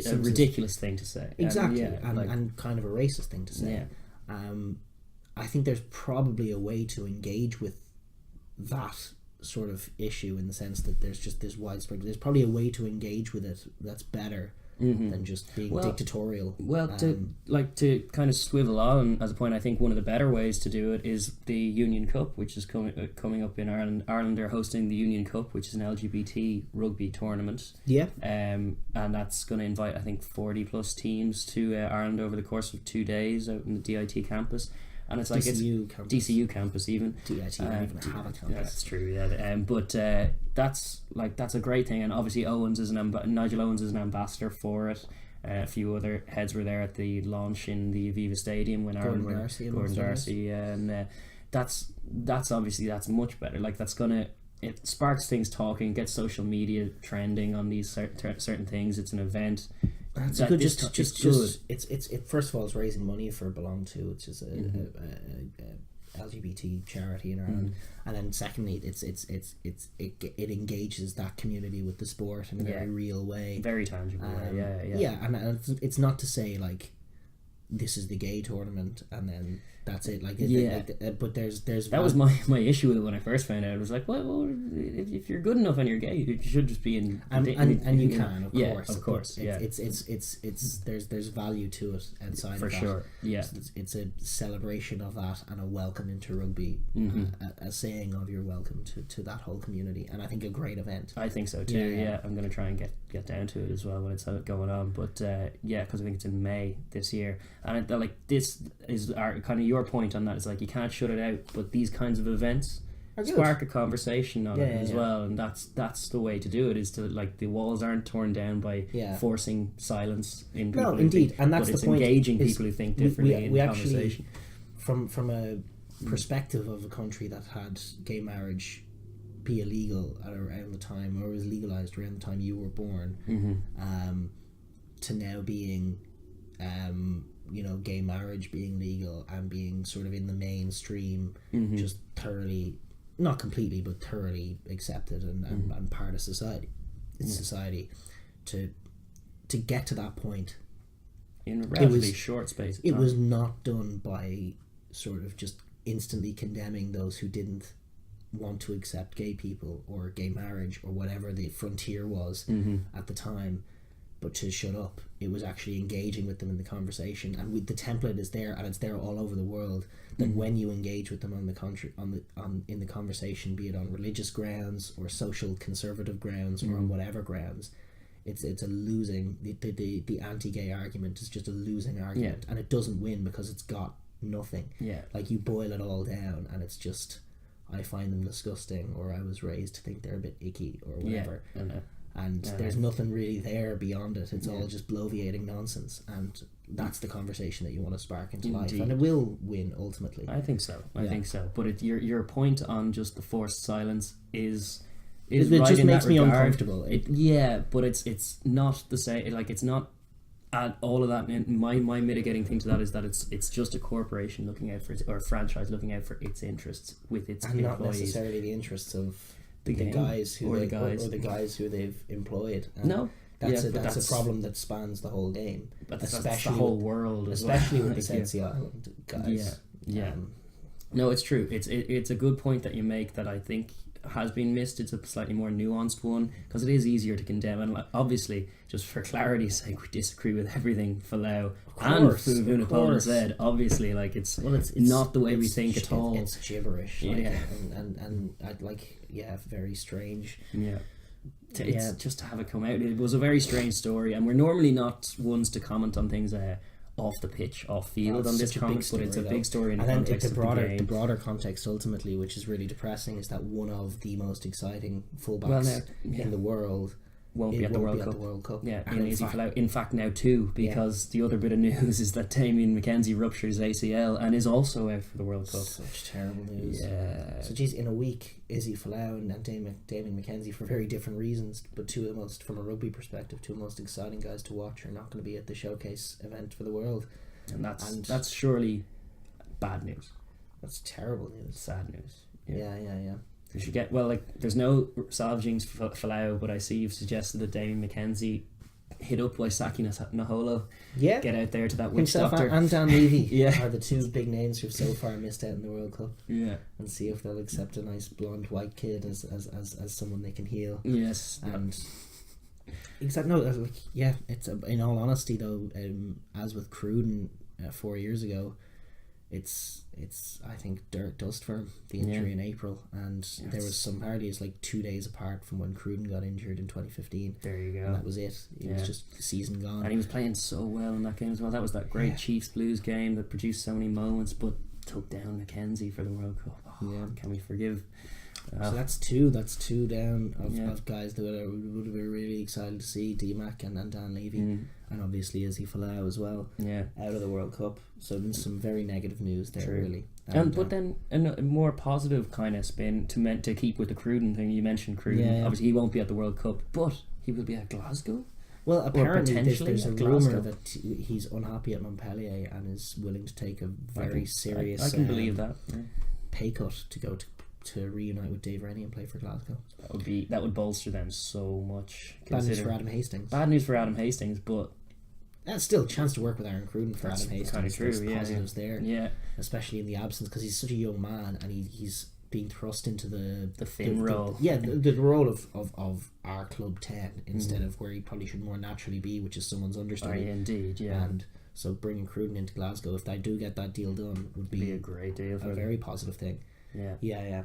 a ridiculous thing to say. Exactly, and kind of a racist thing to say. I think there's probably a way to engage with that sort of issue, in the sense that there's just this widespread. There's probably a way to engage with it that's better than just being dictatorial. Well, to kind of swivel on as a point, I think one of the better ways to do it is the Union Cup, which is coming up in Ireland. Ireland are hosting the Union Cup, which is an LGBT rugby tournament. And that's going to invite, I think, 40 plus teams to Ireland over the course of 2 days out in the DIT campus. And it's like DCU campus even. DIT don't even have a campus. Yeah, that's true. But that's a great thing, and obviously Nigel Owens is an ambassador for it. A few other heads were there at the launch in the Aviva Stadium when Gordon Darcy, and that's obviously much better. Like, that's gonna it sparks things talking, gets social media trending on these certain things. It's an event. It's That good. this Just is good. it's first of all, it's raising money for Belong To, which is a LGBT charity in Ireland, and then secondly, it engages that community with the sport in a very real way, very tangible way. And it's not to say like this is the gay tournament and then that's it. But there's that was my issue with it when I first found out. It was like, well, if you're good enough and you're gay, you should just be in. And you can, of course. Yeah. It's there's value to it outside for of that. sure. Yeah, it's a celebration of that and a welcome into rugby, a saying of you're welcome to that whole community, and I think a great event. I think so too. Yeah. I'm going to try and get down to it as well when it's going on. But because I think it's in May this year, and this is our kind of your point on that. It's like you can't shut it out, but these kinds of events spark a conversation on it as well, and that's the way to do it, is to like the walls aren't torn down by forcing silence in people. No, indeed, and that's but the point. Engaging people who think differently in conversation. Actually, from a perspective of a country that had gay marriage be illegal at around the time, or was legalized around the time you were born, to now being gay marriage being legal and being sort of in the mainstream, just thoroughly, not completely, but thoroughly accepted and part of society. Society to get to that point in a relatively short space of time. It was not done by sort of just instantly condemning those who didn't want to accept gay people or gay marriage or whatever the frontier was at the time, but to shut up. It was actually engaging with them in the conversation, and the template is there, and it's there all over the world, that when you engage with them in the conversation, be it on religious grounds or social conservative grounds or on whatever grounds, it's a losing. The anti-gay argument is just a losing argument, and it doesn't win because it's got nothing. Like, you boil it all down and it's just, I find them disgusting, or I was raised to think they're a bit icky, or whatever. And there's nothing really there beyond it. It's all just bloviating nonsense, and that's the conversation that you want to spark into life, and it will win ultimately. I think so. I think so. But your point on just the forced silence is it right just in makes that me regard. uncomfortable. But it's not the same. Like, it's not. All of that, my mitigating thing to that is that it's just a corporation looking out for its, or a franchise looking out for its interests with its and employees. Not necessarily the interests of the game, guys who or they, the guys who they've employed. And no, that's a problem that spans the whole game, but especially the whole world, especially with the Sarries Island guys. No, it's true. It's a good point that you make that I think has been missed. It's a slightly more nuanced one, because it is easier to condemn, and obviously, just for clarity's sake, we disagree with everything Folau and Vunapola said. Obviously, like, it's not the way we think at all. It's gibberish, and I'd very strange. It's just to have it come out. It was a very strange story, and we're normally not ones to comment on things off the pitch, off field on this comment, but it's a big story in the context of the game. The broader context, ultimately, which is really depressing, is that one of the most exciting fullbacks in the world won't be at the World Cup. Yeah, in fact now two, because the other bit of news is that Damien McKenzie ruptures ACL and is also out for the World Cup. Such terrible news. Yeah. So geez, in a week, Izzy Folau and Damien McKenzie, for very different reasons, but two of the most, from a rugby perspective, two of the most exciting guys to watch, are not going to be at the showcase event for the World. And that's surely bad news. That's terrible news. Sad news. Yeah. You should get, there's no salvaging Folau, but I see you've suggested that Damien McKenzie hit up Waisaki Naholo. Yeah. Get out there to that witch Himself doctor. And Dan Levy are the two big names who've so far missed out in the World Cup. Yeah. And see if they'll accept a nice blonde white kid as someone they can heal. Yes. And exactly. No, it's in all honesty though, as with Cruden 4 years ago, it's I think dirt dust for him, the injury in April, and there was some parties like 2 days apart from when Cruden got injured in 2015. There you go. And that was it. It was just the season gone. And he was playing so well in that game as well. That was that great Chiefs Blues game that produced so many moments, but took down McKenzie for the World Cup. Can we forgive So that's two down of guys that would be really excited to see. D-Mac and Dan Levy, and obviously Izzy Folau as well. Yeah, out of the World Cup. So there's some very negative news there, really. But then a more positive kind of spin to keep with the Cruden thing. You mentioned Cruden. Obviously, he won't be at the World Cup, but he will be at Glasgow. Well, apparently there's a Glasgow. rumour that he's unhappy at Montpellier and is willing to take a very serious I can believe that. pay cut to go to reunite with Dave Rennie and play for Glasgow. That would bolster them so much. Bad news for Adam Hastings. Bad news for Adam Hastings, but that's still a chance to work with Aaron Cruden for Adam Hastings. Kind of true, There's positives there. Yeah, especially in the absence, because he's such a young man and he's being thrust into the thin role. The role of our club 10 instead of where he probably should more naturally be, which is someone's understudy. Indeed, yeah. And so bringing Cruden into Glasgow, if they do get that deal done, would be a great deal for a very positive thing. Yeah.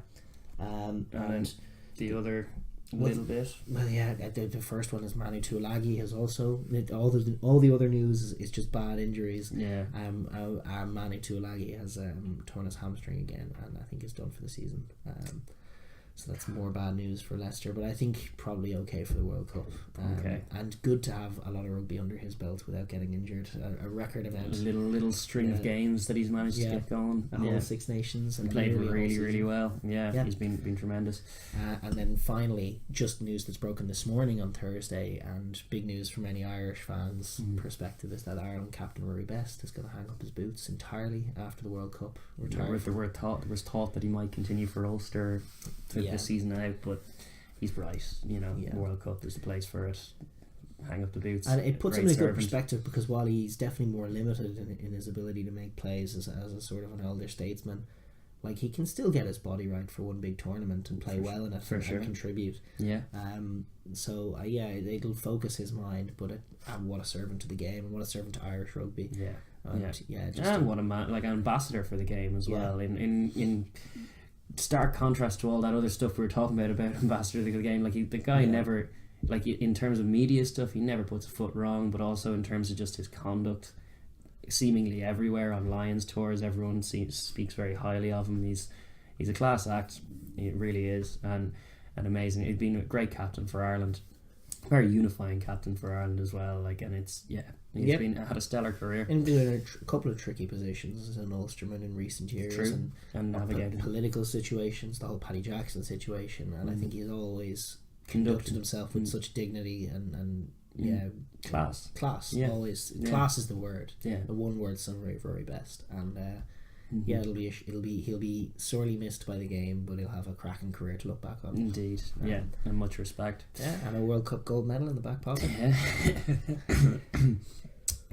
And the other little bit. Well, yeah, the first one is Manu Tuilagi has also all the other news is just bad injuries. Yeah. Manu Tuilagi has torn his hamstring again, and I think is done for the season. So that's more bad news for Leicester, but I think probably okay for the World Cup. Okay. And good to have a lot of rugby under his belt without getting injured. A record event. A little string of games that he's managed to get going. A whole Six Nations. And played really well. Yeah, he's been tremendous. And then finally, just news that's broken this morning on Thursday, and big news from any Irish fans' perspective, is that Ireland captain Rory Best is going to hang up his boots entirely after the World Cup. There was thought that he might continue for Ulster the season out, but he's right. World Cup is the place for it. Hang up the boots, and it puts him in a good perspective, because while he's definitely more limited in his ability to make plays as a sort of an elder statesman, like, he can still get his body right for one big tournament and play well in it and contribute. So it'll focus his mind, but what a servant to the game, and what a servant to Irish rugby. And what a man, like, an ambassador for the game as well. In stark contrast to all that other stuff we were talking about ambassador to the game, like, the guy never, like, in terms of media stuff, he never puts a foot wrong, but also in terms of just his conduct, seemingly everywhere on Lions tours, everyone speaks very highly of him. He's a class act. He really is, and amazing. He's been a great captain for Ireland, very unifying captain for Ireland as well. Like, and he's had a stellar career. And been in a couple of tricky positions as an Ulsterman in recent years, and navigated political situations, the whole Paddy Jackson situation, and I think he's always conducted himself with such dignity and class. Always class is the word. The one word summary of Rory Best, and he'll be sorely missed by the game, but he'll have a cracking career to look back on. Indeed, and much respect. And a World Cup gold medal in the back pocket.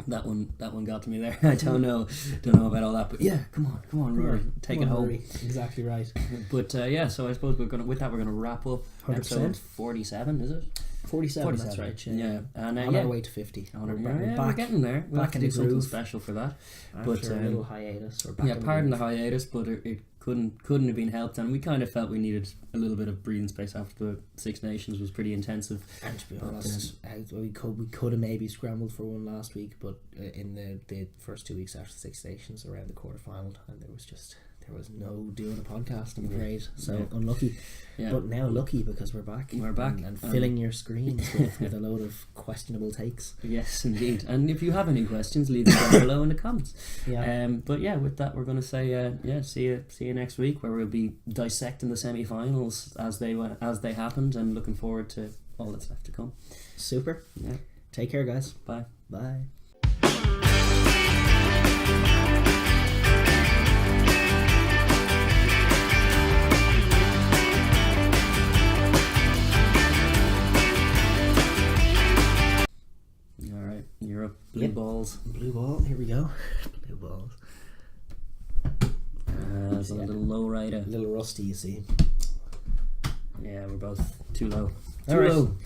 That one got to me there. I don't know about all that, but come on, Rory, take it home. Rory. Exactly right. But so I suppose we're gonna wrap up 100%. Episode 47, is it? 47, that's right. Yeah, and on our way to 50. We're getting there. We'll have to do something special for that. After a little hiatus. Pardon the hiatus, but it couldn't have been helped, and we kind of felt we needed a little bit of breathing space after the Six Nations was pretty intensive. And to be honest, we could have maybe scrambled for one last week, but in the first 2 weeks after the Six Nations, around the quarterfinal, and there was no doing a podcast, I'm afraid. So unlucky. But now lucky, because we're back. And filling your screens with a load of questionable takes. Yes, indeed. And if you have any questions, leave them down below in the comments. But with that, we're going to say see you next week, where we'll be dissecting the semi-finals as they happened, and looking forward to all that's left to come. Super. Take care, guys. Bye. You're up. Blue balls. Blue ball. Here we go. Blue balls. It's a little low rider. A little rusty, you see. Yeah, we're both too low. Too low.